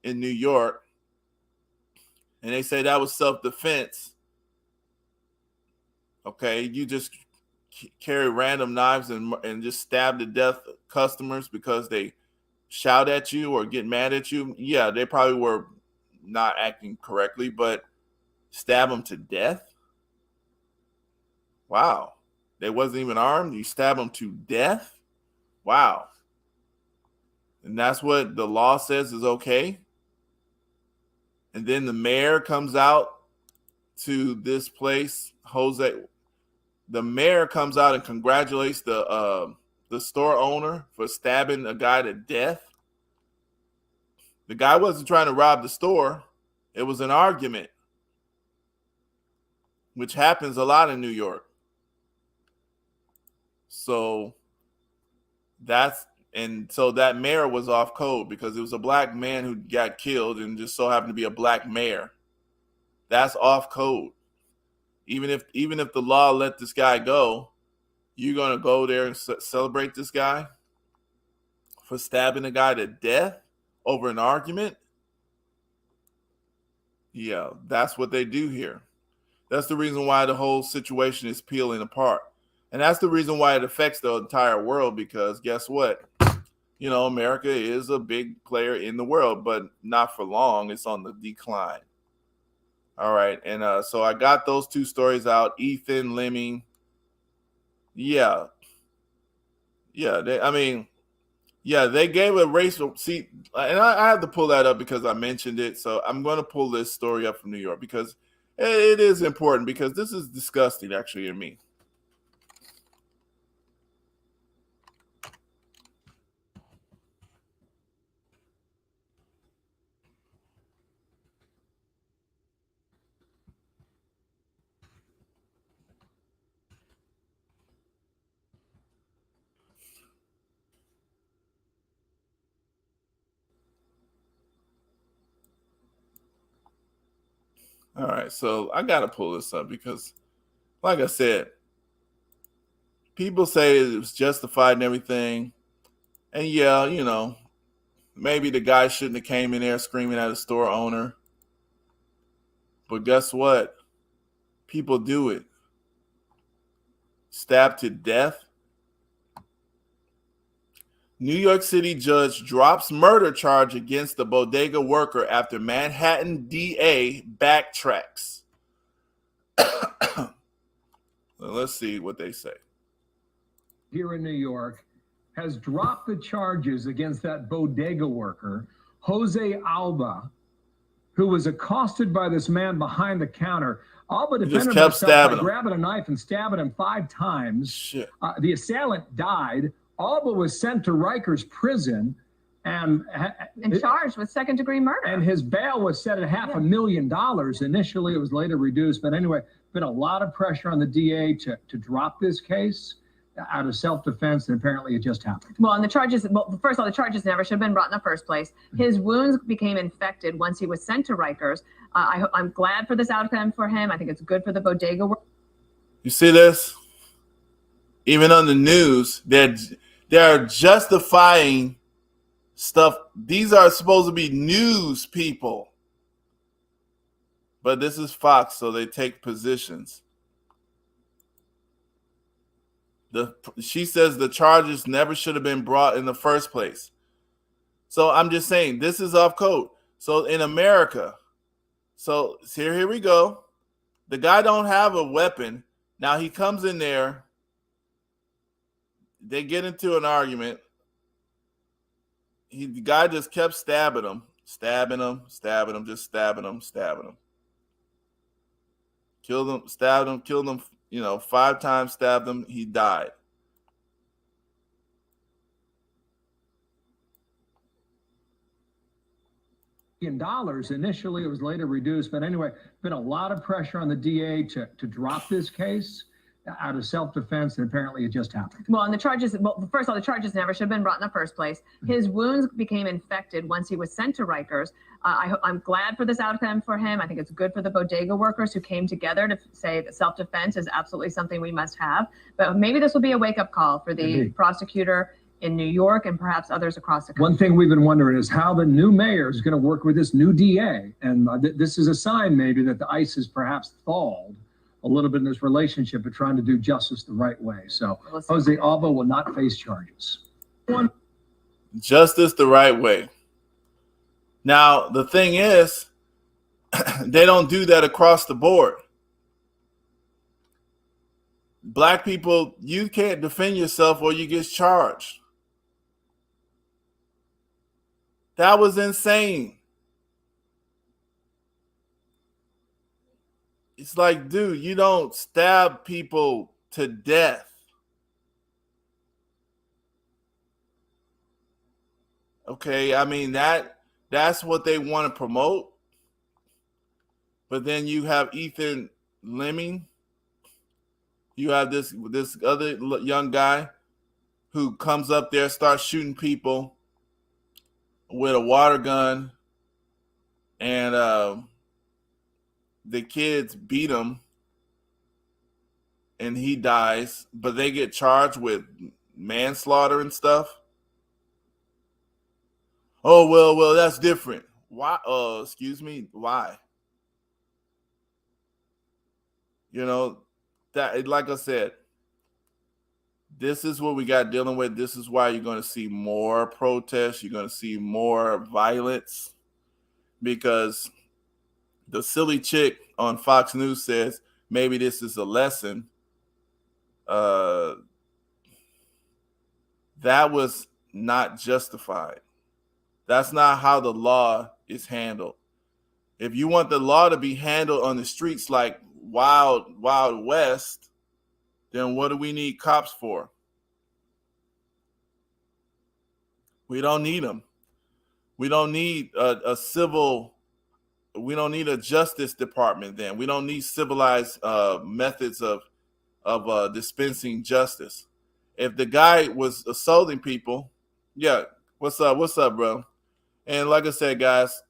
in New York, and they say that was self-defense. Okay, you just carry random knives and just stab to death customers because they shout at you or get mad at you. Yeah, they probably were not acting correctly, but stab them to death? Wow. They wasn't even armed. You stab them to death? Wow. And that's what the law says is okay. And then the mayor comes out to this place, Jose. The mayor comes out and congratulates the store owner for stabbing a guy to death. The guy wasn't trying to rob the store. It was an argument, which happens a lot in New York. So And so that mayor was off code because it was a black man who got killed and just so happened to be a black mayor. That's off code. Even if the law let this guy go, you're gonna go there and celebrate this guy for stabbing a guy to death over an argument? Yeah, that's what they do here. That's the reason why the whole situation is peeling apart. And that's the reason why it affects the entire world, because guess what? You know, America is a big player in the world, but not for long. It's on the decline. All right. And so I got those two stories out. Ethan Lemming. Yeah. Yeah. They gave a racial. See, and I had to pull that up because I mentioned it. So I'm going to pull this story up from New York because it is important, because this is disgusting, actually, in me. All right, so I got to pull this up because, like I said, people say it was justified and everything. And yeah, you know, maybe the guy shouldn't have came in there screaming at a store owner. But guess what? People do it. Stabbed to death. New York City judge drops murder charge against the bodega worker after Manhattan DA backtracks. Let's see what they say. Here in New York has dropped the charges against that bodega worker, Jose Alba, who was accosted by this man behind the counter. Alba defended himself by grabbing a knife and stabbing him 5 times. The assailant died. Alba was sent to Rikers prison and charged with second-degree murder. And his bail was set at $500,000. Initially, it was later reduced. But anyway, been a lot of pressure on the DA to drop this case out of self-defense, and apparently it just happened. Well, and the charges, first of all, the charges never should have been brought in the first place. His wounds became infected once he was sent to Rikers. I'm glad for this outcome for him. I think it's good for the bodega worker. You see this? Even on the news, they're justifying stuff. These are supposed to be news people. But this is Fox, so they take positions. She says the charges never should have been brought in the first place. So I'm just saying, this is off code. So in America, so here we go. The guy don't have a weapon. Now he comes in there. They get into an argument. The guy just kept stabbing him, just stabbing him. Killed him, stabbed him, killed him, 5 times, stabbed him. He died. $1,000,000. Initially, it was later reduced. But anyway, been a lot of pressure on the DA to drop this case out of self-defense, and apparently it just happened. Well, and the charges, first of all, the charges never should have been brought in the first place. His wounds became infected once he was sent to Rikers. I'm glad for this outcome for him. I think it's good for the bodega workers who came together to say that self-defense is absolutely something we must have. But maybe this will be a wake-up call for the prosecutor in New York and perhaps others across the country. One thing we've been wondering is how the new mayor is going to work with this new DA. And this is a sign maybe that the ice has perhaps thawed a little bit in this relationship of trying to do justice the right way. So Jose Alba will not face charges. Justice the right way. Now, the thing is, they don't do that across the board. Black people, you can't defend yourself or you get charged. That was insane. It's like, dude, you don't stab people to death. Okay, I mean, that's what they want to promote. But then you have Ethan Lemming. You have this other young guy who comes up there, starts shooting people with a water gun, and the kids beat him, and he dies, but they get charged with manslaughter and stuff. Oh, well, that's different. Why? Excuse me, why? You know, that, like I said, this is what we got dealing with. This is why you're going to see more protests. You're going to see more violence, because the silly chick on Fox News says maybe this is a lesson. That was not justified. That's not how the law is handled. If you want the law to be handled on the streets like Wild West, then what do we need cops for? We don't need them. We don't need a civil. We don't need a justice department. Then we don't need civilized methods of dispensing justice. If the guy was assaulting people, yeah, what's up, bro? And like I said, guys,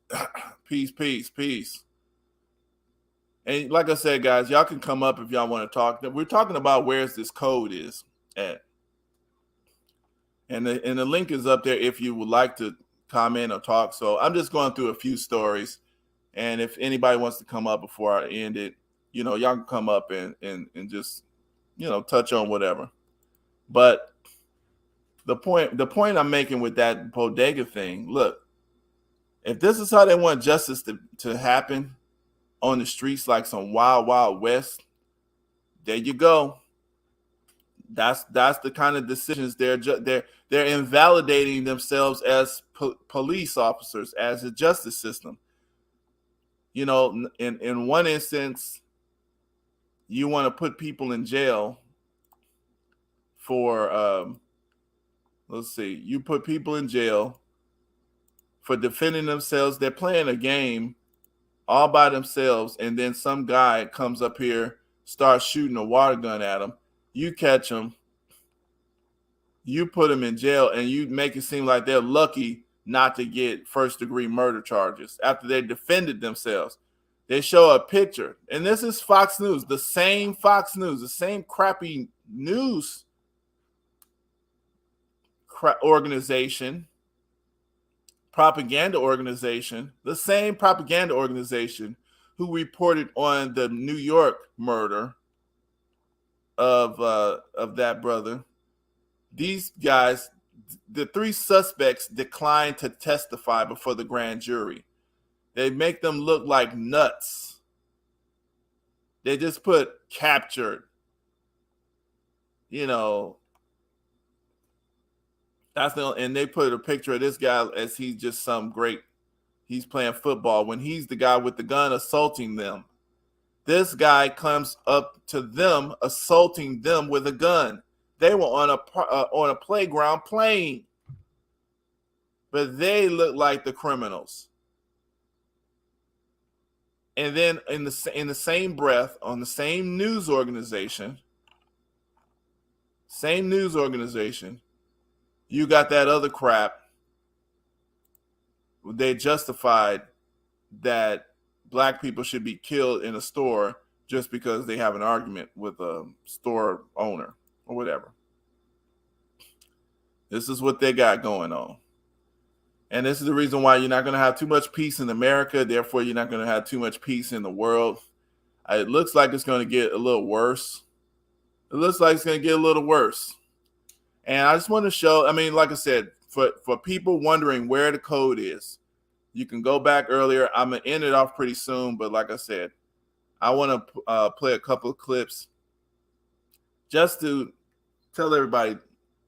peace. And like I said, guys, y'all can come up if y'all want to talk. We're talking about where's this code is at. And the link is up there if you would like to comment or talk. So I'm just going through a few stories. And if anybody wants to come up before I end it, y'all can come up and just, touch on whatever. But the point I'm making with that bodega thing, look, if this is how they want justice to happen on the streets like some wild west, there you go. That's the kind of decisions they're invalidating themselves as police officers, as a justice system. In one instance, you want to put people in jail for you put people in jail for defending themselves. They're playing a game all by themselves, and then some guy comes up here, starts shooting a water gun at them. You catch them, you put them in jail, and you make it seem like they're lucky not to get first-degree murder charges after they defended themselves. They show a picture, and this is Fox News, the same Fox News, the same crappy news organization, propaganda organization, the same propaganda organization who reported on the New York murder of that brother. These guys, the three suspects, declined to testify before the grand jury. They make them look like nuts. They just put captured. And they put a picture of this guy as he's just he's playing football when he's the guy with the gun assaulting them. This guy comes up to them, assaulting them with a gun. They were on a playground playing, but they look like the criminals. And then in the same breath, on the same news organization, you got that other crap. They justified that black people should be killed in a store just because they have an argument with a store owner or whatever. This is what they got going on. And this is the reason why you're not going to have too much peace in America. Therefore, you're not going to have too much peace in the world. It looks like it's going to get a little worse. And I just want to show, like I said, for people wondering where the code is, you can go back earlier. I'm going to end it off pretty soon. But like I said, I want to play a couple of clips just to tell everybody,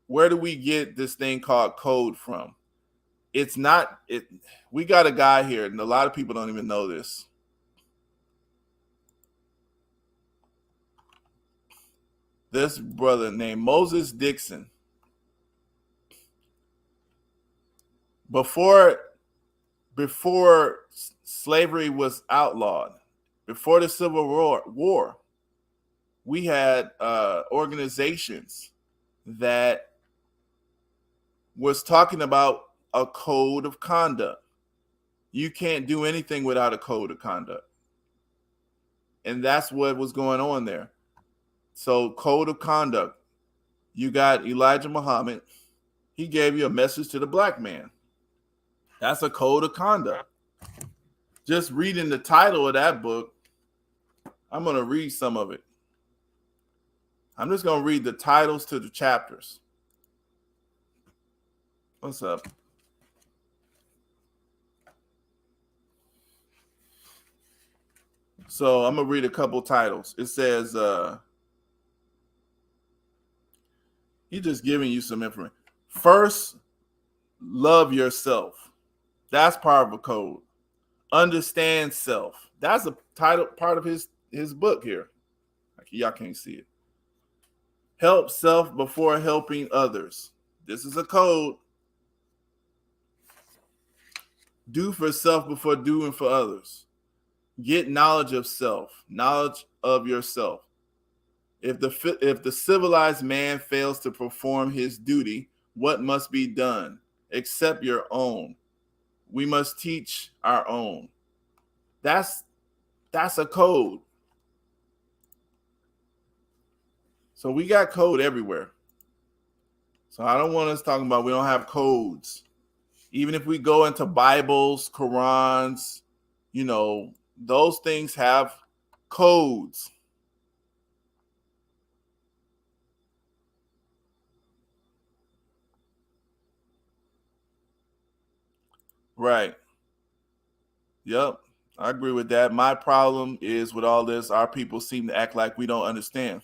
where do we get this thing called code from? We got a guy here, and a lot of people don't even know this. This brother named Moses Dixon. Before slavery was outlawed, before the Civil War, we had organizations that was talking about a code of conduct. You can't do anything without a code of conduct. And that's what was going on there. So, code of conduct. You got Elijah Muhammad. He gave you a message to the black man. That's a code of conduct. Just reading the title of that book, I'm going to read some of it. I'm just going to read the titles to the chapters. What's up? So I'm going to read a couple titles. It says, he's just giving you some information. First, love yourself. That's part of a code. Understand self. That's a title part of his book here. Y'all can't see it. Help self before helping others. This is a code. Do for self before doing for others. Get knowledge of self, knowledge of yourself. If the civilized man fails to perform his duty, what must be done? Accept your own. We must teach our own. That's a code. So we got code everywhere. So I don't want us talking about we don't have codes. Even if we go into Bibles, Qurans, those things have codes. Right. Yep. I agree with that. My problem is with all this, our people seem to act like we don't understand.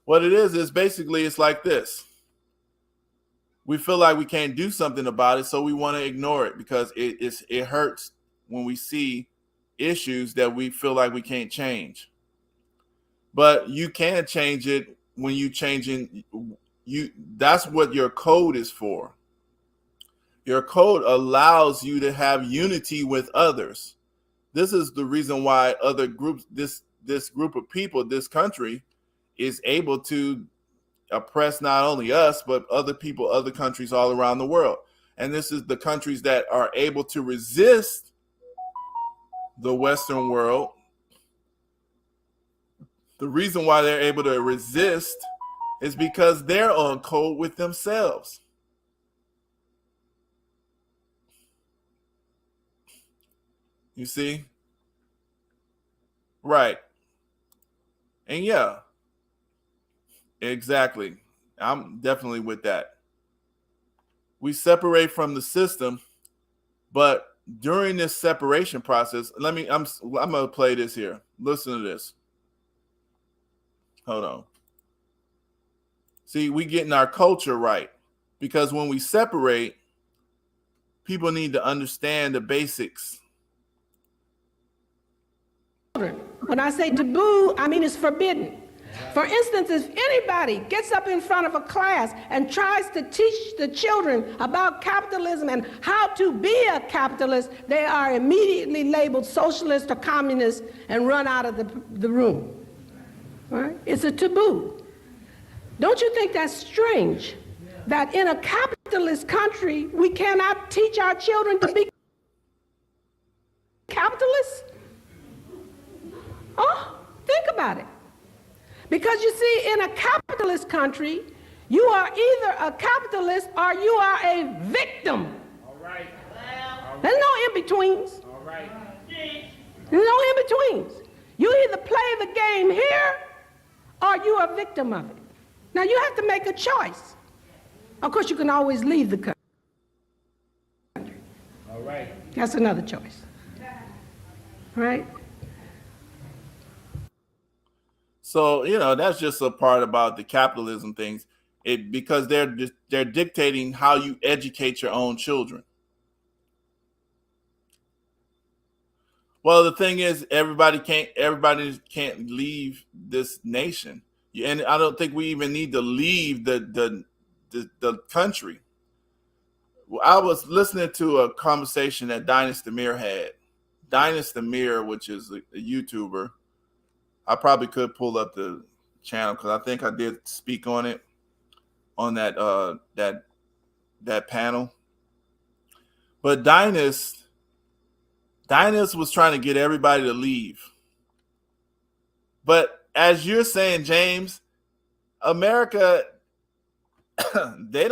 What it is basically it's like this. We feel like we can't do something about it, so we want to ignore it because it hurts when we see issues that we feel like we can't change. But you can change it when you changing you. That's what your code is for. Your code allows you to have unity with others. This is the reason why other groups, this group of people, this country is able to oppress not only us, but other people, other countries all around the world. And this is the countries that are able to resist the Western world. The reason why they're able to resist is because they're on code with themselves. You see? Right. And yeah, exactly. I'm definitely with that. We separate from the system, but during this separation process, I'm gonna play this here. Listen to this. Hold on. See, we getting our culture right because when we separate, people need to understand the basics. When I say taboo, I mean it's forbidden. For instance, if anybody gets up in front of a class and tries to teach the children about capitalism and how to be a capitalist, they are immediately labeled socialist or communist and run out of the room. Right? It's a taboo. Don't you think that's strange? That in a capitalist country, we cannot teach our children to be capitalists? Oh, think about it. Because you see, in a capitalist country, you are either a capitalist or you are a victim. All right. There's no in-betweens. All right. There's no in-betweens. You either play the game here or you're a victim of it. Now, you have to make a choice. Of course, you can always leave the country. All right. That's another choice. Right? So, that's just a part about the capitalism things. Because they're dictating how you educate your own children. Well, the thing is, everybody can't leave this nation. And I don't think we even need to leave the country. I was listening to a conversation that Dinus Demir had. Dinus Demir, which is a YouTuber. I probably could pull up the channel because I think I did speak on it on that that panel. But Dynast was trying to get everybody to leave. But as you're saying, James, America, they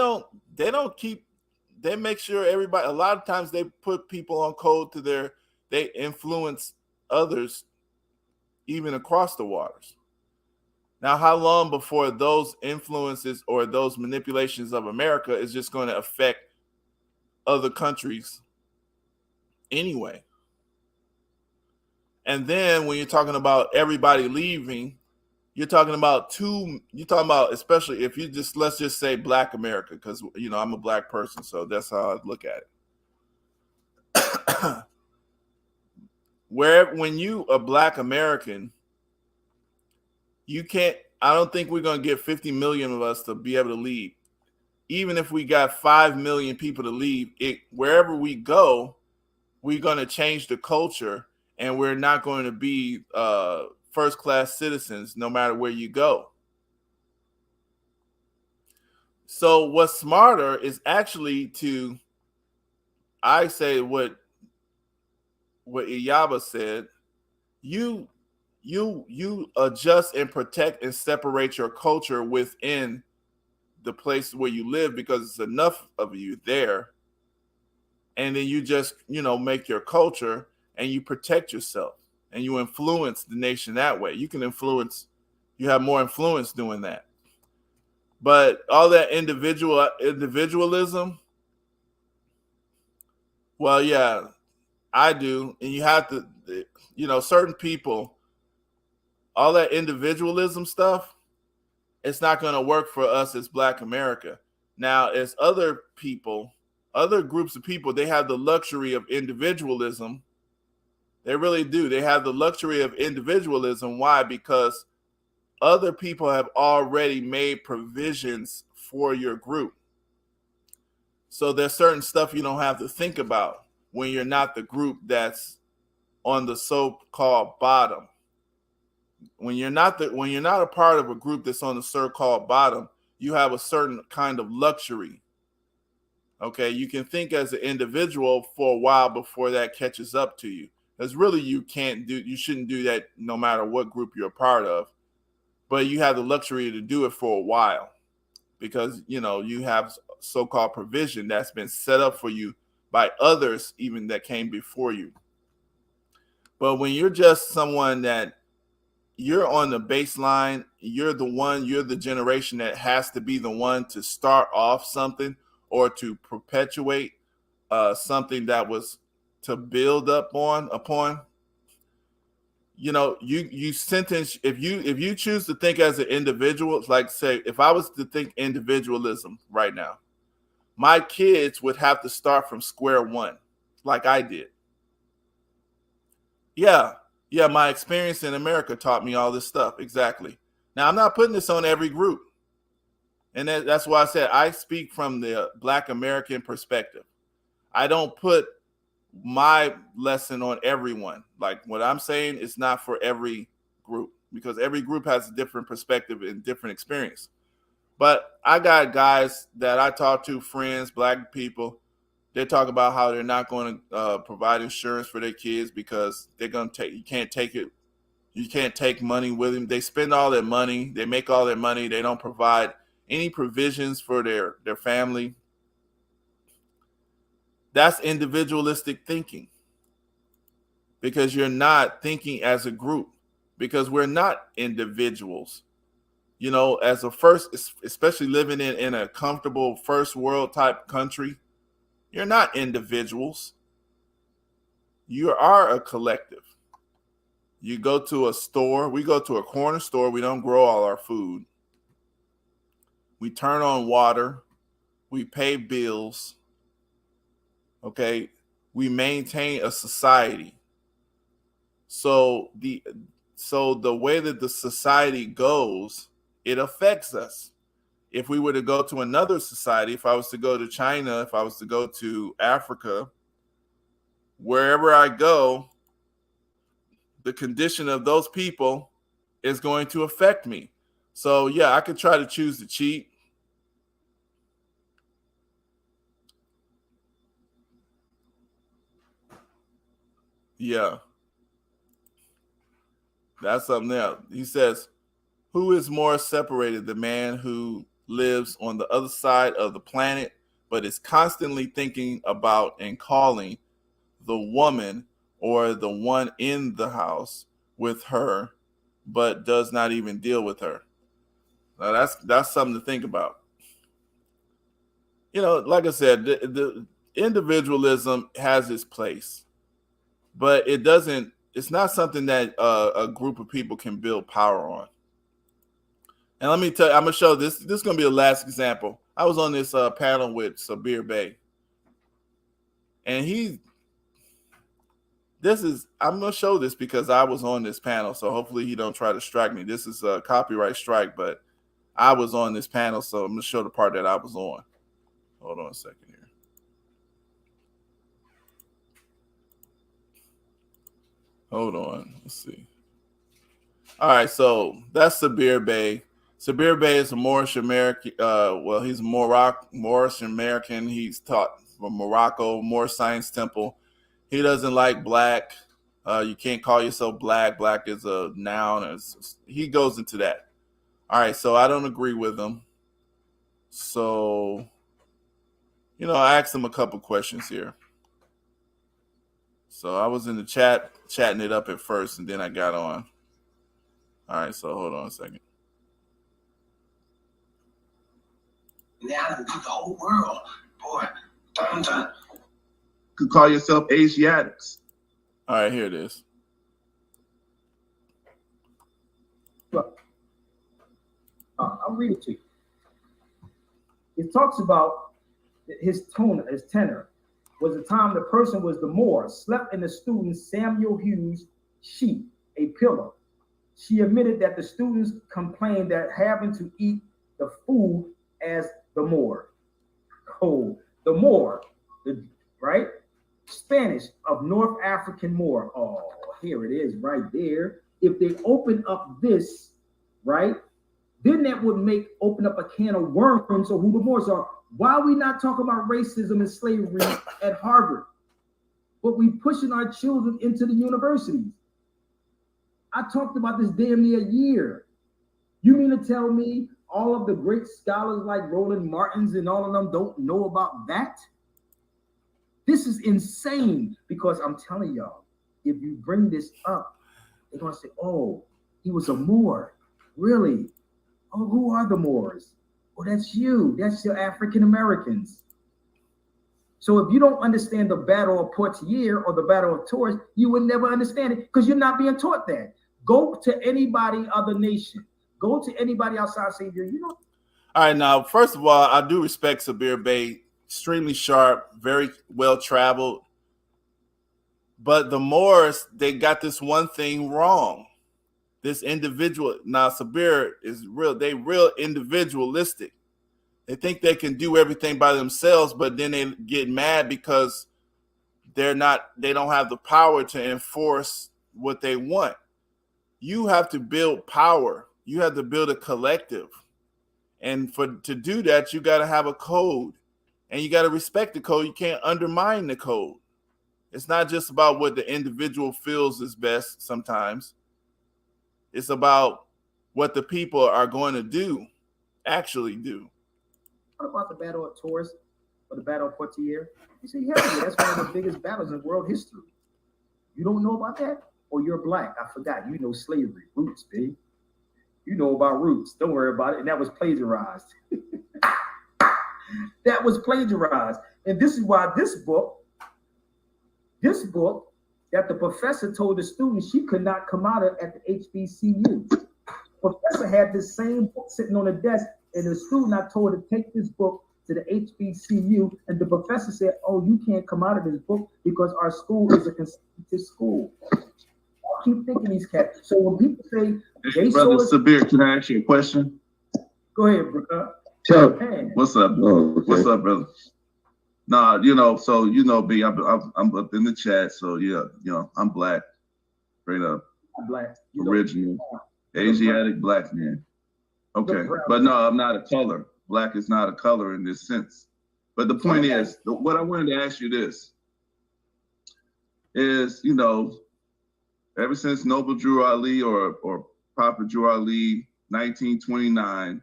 make sure everybody, a lot of times they put people on code they influence others even across the waters. Now, how long before those influences or those manipulations of America is just going to affect other countries anyway? And then when you're talking about everybody leaving, you're talking about especially if let's just say Black America, because I'm a Black person, so that's how I look at it. When you a Black American, I don't think we're going to get 50 million of us to be able to leave. Even if we got 5 million people to leave, wherever we go, we're going to change the culture, and we're not going to be first-class citizens no matter where you go. So what's smarter is actually I say what Iyaba said, you adjust and protect and separate your culture within the place where you live, because it's enough of you there. And then you just, make your culture and you protect yourself and you influence the nation that way. You have more influence doing that. But all that individualism, well, yeah, I do. And you have to, certain people, all that individualism stuff, it's not going to work for us as Black America. Now, as other groups of people, they have the luxury of individualism. They really do. They have the luxury of individualism. Why? Because other people have already made provisions for your group. So there's certain stuff you don't have to think about when you're not the group that's on the so-called bottom. When you're not a part of a group that's on the so-called bottom, you have a certain kind of luxury. Okay, you can think as an individual for a while before that catches up to you. Because really you shouldn't do that no matter what group you're a part of. But you have the luxury to do it for a while because, you have so-called provision that's been set up for you by others even that came before you. But when you're just someone that you're on the baseline, you're the generation that has to be the one to start off something or to perpetuate something that was to build upon. You sentence, if you choose to think as an individual, like say, if I was to think individualism right now, my kids would have to start from square one, like I did. Yeah, my experience in America taught me all this stuff. Exactly. Now, I'm not putting this on every group. And that's why I said I speak from the Black American perspective. I don't put my lesson on everyone. Like what I'm saying is not for every group because every group has a different perspective and different experience. But I got guys that I talk to, friends, Black people, they talk about how they're not going to provide insurance for their kids because they're going to you can't take money with them. They spend all their money. They make all their money. They don't provide any provisions for their family. That's individualistic thinking because you're not thinking as a group because we're not individuals. As a first, especially living in a comfortable first world type country, you're not individuals. You are a collective. You go to a store, we go to a corner store, we don't grow all our food. We turn on water, we pay bills, okay? We maintain a society. So the way that the society goes, it affects us. If we were to go to another society, if I was to go to China, if I was to go to Africa, wherever I go, the condition of those people is going to affect me. So yeah, I could try to choose to cheat. Yeah. That's something else. He says, who is more separated, the man who lives on the other side of the planet but is constantly thinking about and calling the woman, or the one in the house with her but does not even deal with her? Now that's something to think about. You know, like I said, the individualism has its place, but it's not something that a group of people can build power on. And let me tell you, I'm gonna show this. This is gonna be the last example. I was on this panel with Sabir Bey, and I'm gonna show this because I was on this panel. So hopefully he don't try to strike me. This is a copyright strike, but I was on this panel, so I'm gonna show the part that I was on. Hold on a second here. Hold on. Let's see. All right, so that's Sabir Bey. Sabir Bey is a Moorish American. He's a Moorish American. He's taught from Morocco, Moor Science Temple. He doesn't like black. You can't call yourself black. Black is a noun. He goes into that. All right, so I don't agree with him. So, you know, I asked him a couple questions here. So I was in the chat, chatting it up at first, and then I got on. All right, so hold on a second. Now to the whole world, boy. Dun. Could call yourself Asiatics. All right, here it is. I'll read it to you. It talks about his tenor was the time the person was the Moor, slept in the student Samuel Hughes' sheet, a pillow. She admitted that the students complained that having to eat the food as the Moor. Oh, the Moor, right? Spanish of North African Moor. Oh, here it is right there. If they open up this, right, then that would open up a can of worms of who the Moors are. Why are we not talking about racism and slavery at Harvard? But we pushing our children into the universities. I talked about this damn near a year. You mean to tell me all of the great scholars like Roland Martins and all of them don't know about that? This is insane, because I'm telling y'all, if you bring this up, they're gonna say, oh, he was a Moor. Really? Oh, who are the Moors? Oh, that's you. That's your African Americans. So if you don't understand the Battle of Poitiers or the Battle of Tours, you would never understand it because you're not being taught that. Go to anybody other nation. Go to anybody outside, say, you know. All right, now, first of all, I do respect Sabir Bey. Extremely sharp, very well traveled. But the Moors, they got this one thing wrong. This individual, now Sabir is real individualistic. They think they can do everything by themselves, but then they get mad because they don't have the power to enforce what they want. You have to build power. You have to build a collective. And to do that, you got to have a code. And you got to respect the code. You can't undermine the code. It's not just about what the individual feels is best sometimes. It's about what the people are going to actually do. What about the Battle of Tours or the Battle of Poitiers? You say, yeah, that's one of the biggest battles in world history. You don't know about that? Or you're black. I forgot. You know slavery. Roots, babe. You know about roots. Don't worry about it. And that was plagiarized. That was plagiarized. And this is why this book that the professor told the students she could not come out of at the HBCU. The professor had this same book sitting on the desk, and the student I told to take this book to the HBCU, and the professor said, oh, you can't come out of this book because our school is a conservative school. I keep thinking these cats. So when people say they Brother Sabir, can I ask you a question? Go ahead, bro. Sure. What's up? Oh, okay. What's up, brother? Nah, you know, so you know me, I'm up in the chat, so yeah, you know, I'm black, straight up, I'm black, original, Asiatic black man. Okay, but no, I'm not a color. Black is not a color in this sense. But the point is, what I wanted to ask you this: is, ever since Noble Drew Ali or Papa Drew Ali, 1929,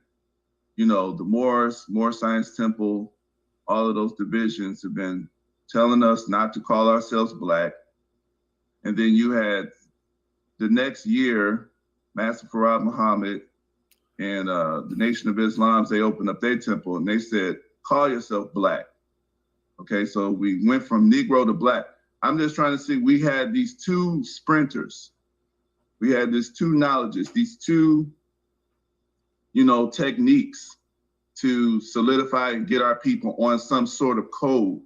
the Moors, Moor Science Temple, all of those divisions have been telling us not to call ourselves black. And then you had the next year, Master Farad Muhammad and the Nation of Islam, they opened up their temple and they said, call yourself black. Okay, so we went from Negro to black. I'm just trying to see, we had these two sprinters. We had these two knowledges, these two, techniques to solidify and get our people on some sort of code.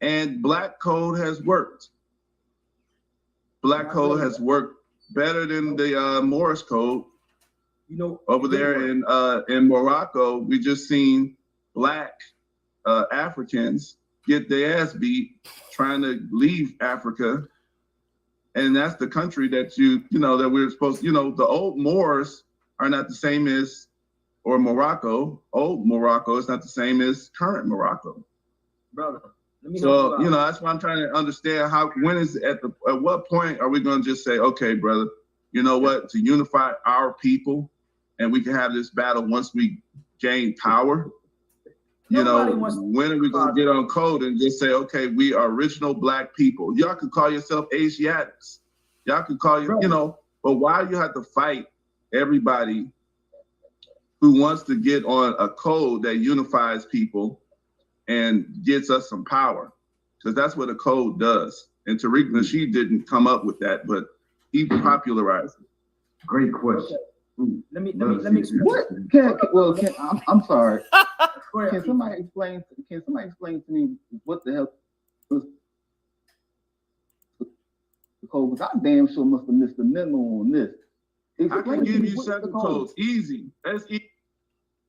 And black code has worked. Black code has worked better than the Morse code. Over there in Morocco, we just seen black Africans get their ass beat trying to leave Africa. And that's the country that that we're supposed to, the old Moors are not the same as, or Morocco, old Morocco is not the same as current Morocco. Brother, let me so, that's why I'm trying to understand at what point are we going to just say, okay, brother, you know what, to unify our people and we can have this battle once we gain power. When are we going to get on code and just say, okay, we are original black people? Y'all could call yourself Asiatics. Y'all could call but why do you have to fight everybody who wants to get on a code that unifies people and gets us some power? Because that's what a code does. And Tariq Nasheed didn't come up with that, but he popularized it. Great question. Let me explain. What? I'm sorry. Can somebody explain to me what the hell was the code? Because I damn sure must have missed the memo on this. I can give you seven codes. Easy. That's easy.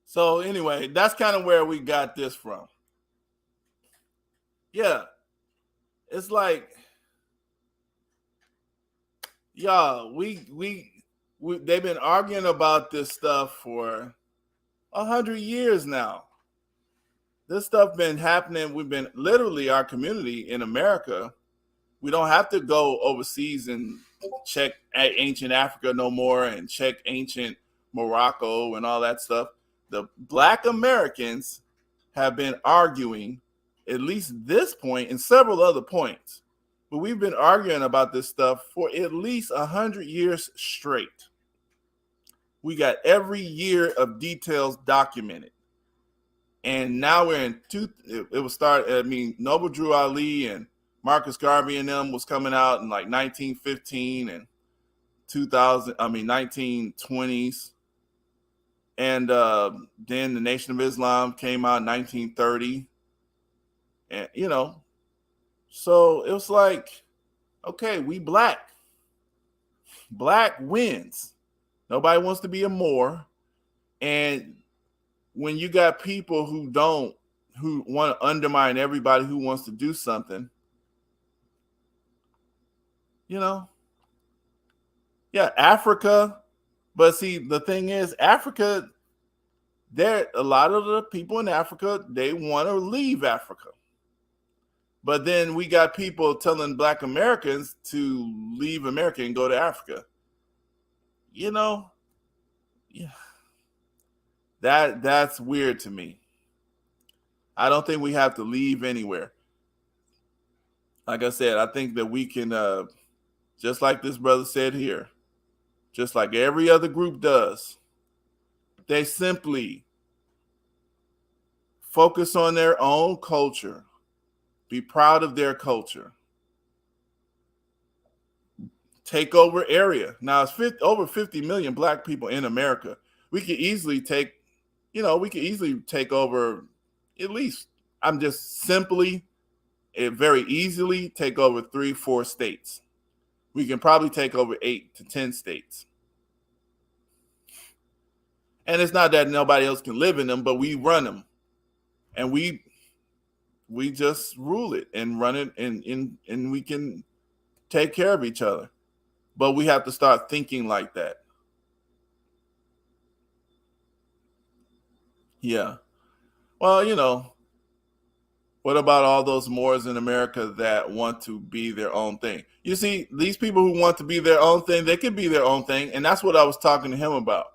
So anyway, that's kind of where we got this from. Yeah. It's like, y'all, they've been arguing about this stuff for 100 years now. This stuff been happening. We've been literally, our community in America, we don't have to go overseas and check ancient Africa no more and check ancient Morocco and all that stuff. The Black Americans have been arguing at least this point and several other points, but we've been arguing about this stuff for at least 100 years straight. We got every year of details documented. And now we're in Noble Drew Ali and Marcus Garvey and them was coming out in like 1915 and 1920s. And then the Nation of Islam came out in 1930. And, so it was like, okay, we black. Black wins. Nobody wants to be a Moor. And when you got people who want to undermine everybody who wants to do something, Africa. But see, the thing is, Africa, a lot of the people in Africa, they want to leave Africa. But then we got people telling Black Americans to leave America and go to Africa. That's weird to me. I don't think we have to leave anywhere. Like I said, I think that we can, just like this brother said here, just like every other group does, they simply focus on their own culture, be proud of their culture, take over area. Now it's over 50 million Black people in America. We could easily take over at least, very easily take over 3-4 states. We can probably take over 8 to 10 states. And it's not that nobody else can live in them, but we run them. And we just rule it and run it, and we can take care of each other. But we have to start thinking like that. Yeah. Well, What about all those Moors in America that want to be their own thing? You see, these people who want to be their own thing, they can be their own thing. And that's what I was talking to him about.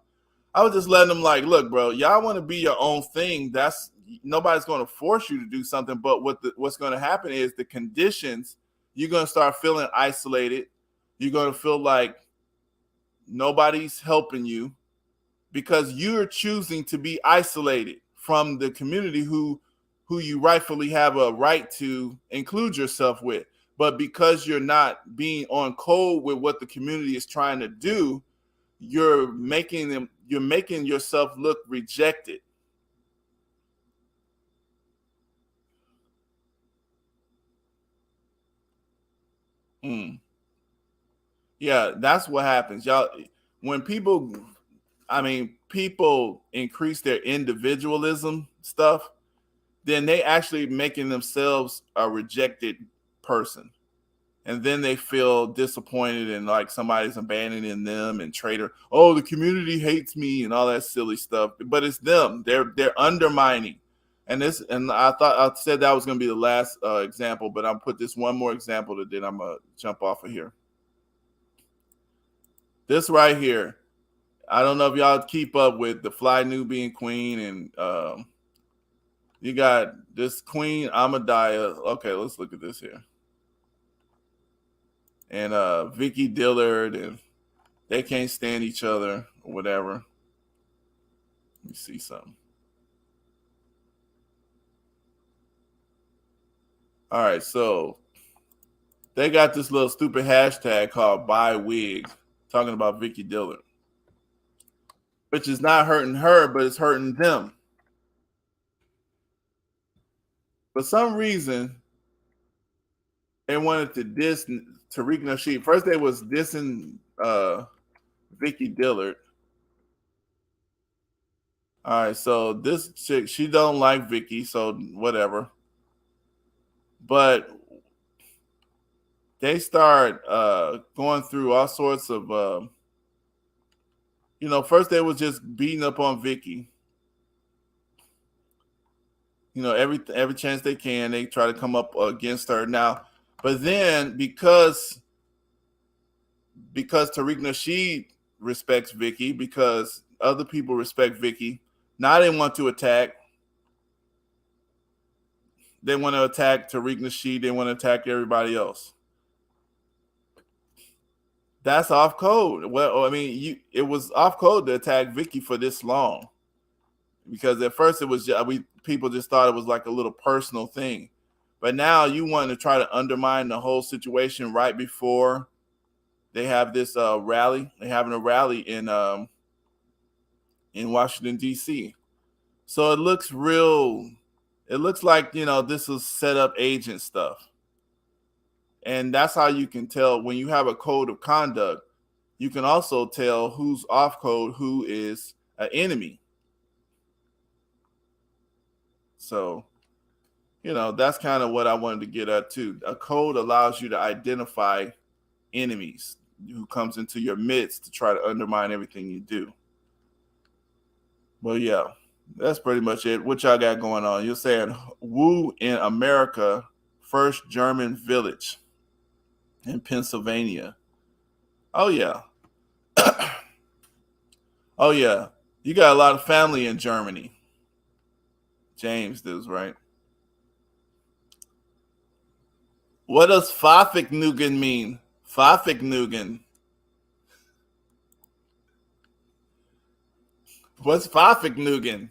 I was just letting them like, look, bro, y'all want to be your own thing. That's nobody's going to force you to do something. But what's going to happen is the conditions, you're going to start feeling isolated. You're going to feel like nobody's helping you because you're choosing to be isolated from the community who you rightfully have a right to include yourself with. But because you're not being on code with what the community is trying to do, you're making yourself look rejected. Yeah, that's what happens. Y'all, when people increase their individualism stuff, then they actually making themselves a rejected person. And then they feel disappointed and like somebody's abandoning them and traitor. Oh, the community hates me and all that silly stuff. But it's them. They're undermining. And I thought I said that was going to be the last example, but I'll put this one more example that then I'm gonna jump off of here. This right here. I don't know if y'all keep up with the Fly Nubian Queen and you got this Queen Amadaya. Okay, let's look at this here. And Vicky Dillard, and they can't stand each other or whatever. Let me see something. All right, so they got this little stupid hashtag called Buy Wigs, talking about Vicky Dillard, which is not hurting her, but it's hurting them. For some reason, they wanted to diss Tariq Nasheed. First, they was dissing Vicky Dillard. All right, so this chick, she don't like Vicky, so whatever. But they start going through all sorts of, first they was just beating up on Vicky. Every chance they can, they try to come up against her now. But then because Tariq Nasheed respects Vicky, because other people respect Vicky, now they want to attack. They want to attack Tariq Nasheed. They want to attack everybody else. That's off code. Well, I mean, it was off code to attack Vicky for this long, because at first it was people just thought it was like a little personal thing, but now you want to try to undermine the whole situation right before they have this rally. They're having a rally in Washington D.C. So it looks real. It looks like this is set up agent stuff. And that's how you can tell when you have a code of conduct. You can also tell who's off code, who is an enemy. So, that's kind of what I wanted to get at too. A code allows you to identify enemies who comes into your midst to try to undermine everything you do. Well, yeah, that's pretty much it. What y'all got going on? You're saying Wu in America, first German village in Pennsylvania. Oh, yeah. Oh, yeah. You got a lot of family in Germany. James does, right? What does Pfaffiknugen mean? Pfaffiknugen. What's Pfaffiknugen?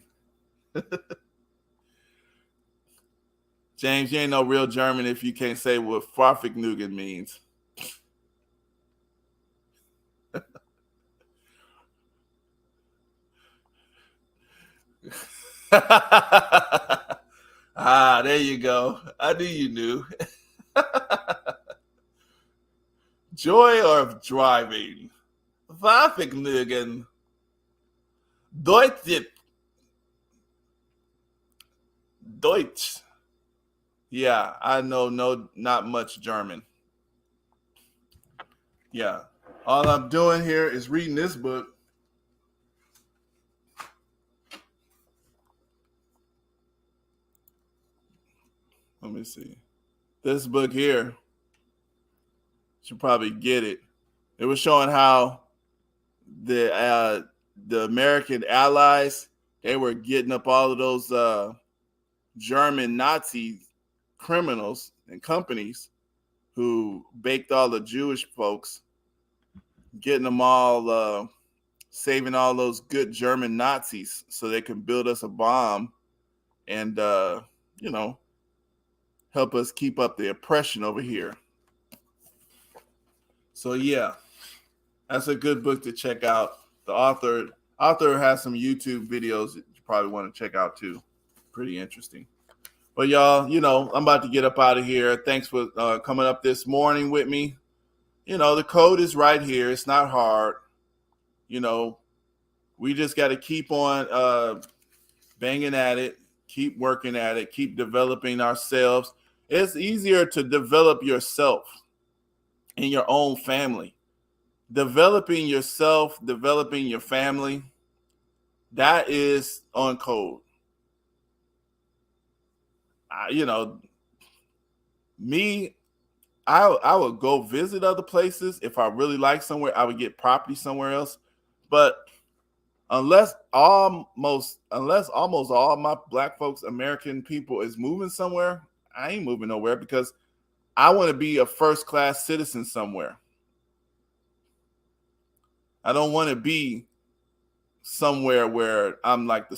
James, you ain't no real German if you can't say what Pfaffiknugen means. There you go. I knew you knew. Joy of driving. Pfaffiknugen. Deutsch. Yeah, I know not much German. Yeah. All I'm doing here is reading this book. Let me see. This book here, should probably get it. It was showing how the American allies, they were getting up all of those German Nazi criminals and companies who baked all the Jewish folks, getting them all, saving all those good German Nazis so they can build us a bomb and, you know, help us keep up the oppression over here. So yeah, that's a good book to check out. The author has some YouTube videos that you probably want to check out too. Pretty interesting. But y'all, you know, I'm about to get up out of here. Thanks for coming up this morning with me. You know, the code is right here. It's not hard. You know, we just got to keep on banging at it, keep working at it, keep developing ourselves. It's easier to develop yourself in your own family. Developing yourself, developing your family, that is on code. You know, me, I would go visit other places. If I really like somewhere, I would get property somewhere else. But unless almost all my black folks, American people is moving somewhere, I ain't moving nowhere because I want to be a first-class citizen somewhere. I don't want to be somewhere where I'm like the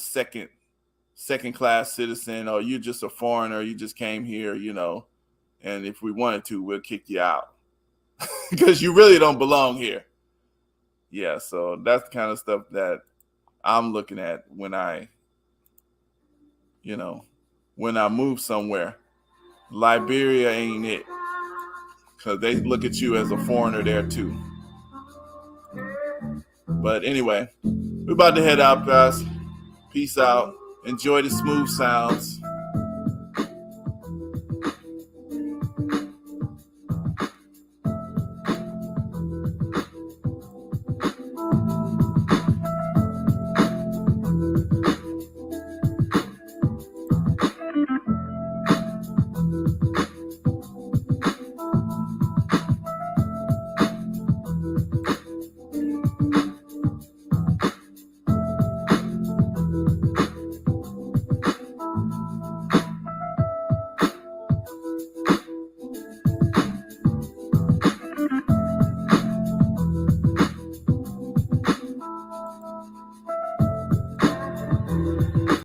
second-class citizen, or you're just a foreigner, you just came here, you know, and if we wanted to, we'll kick you out because you really don't belong here. Yeah, so that's the kind of stuff that I'm looking at when I move somewhere. Liberia ain't it, because they look at you as a foreigner there too. But anyway, we're about to head out, guys. Peace out. Enjoy the smooth sounds.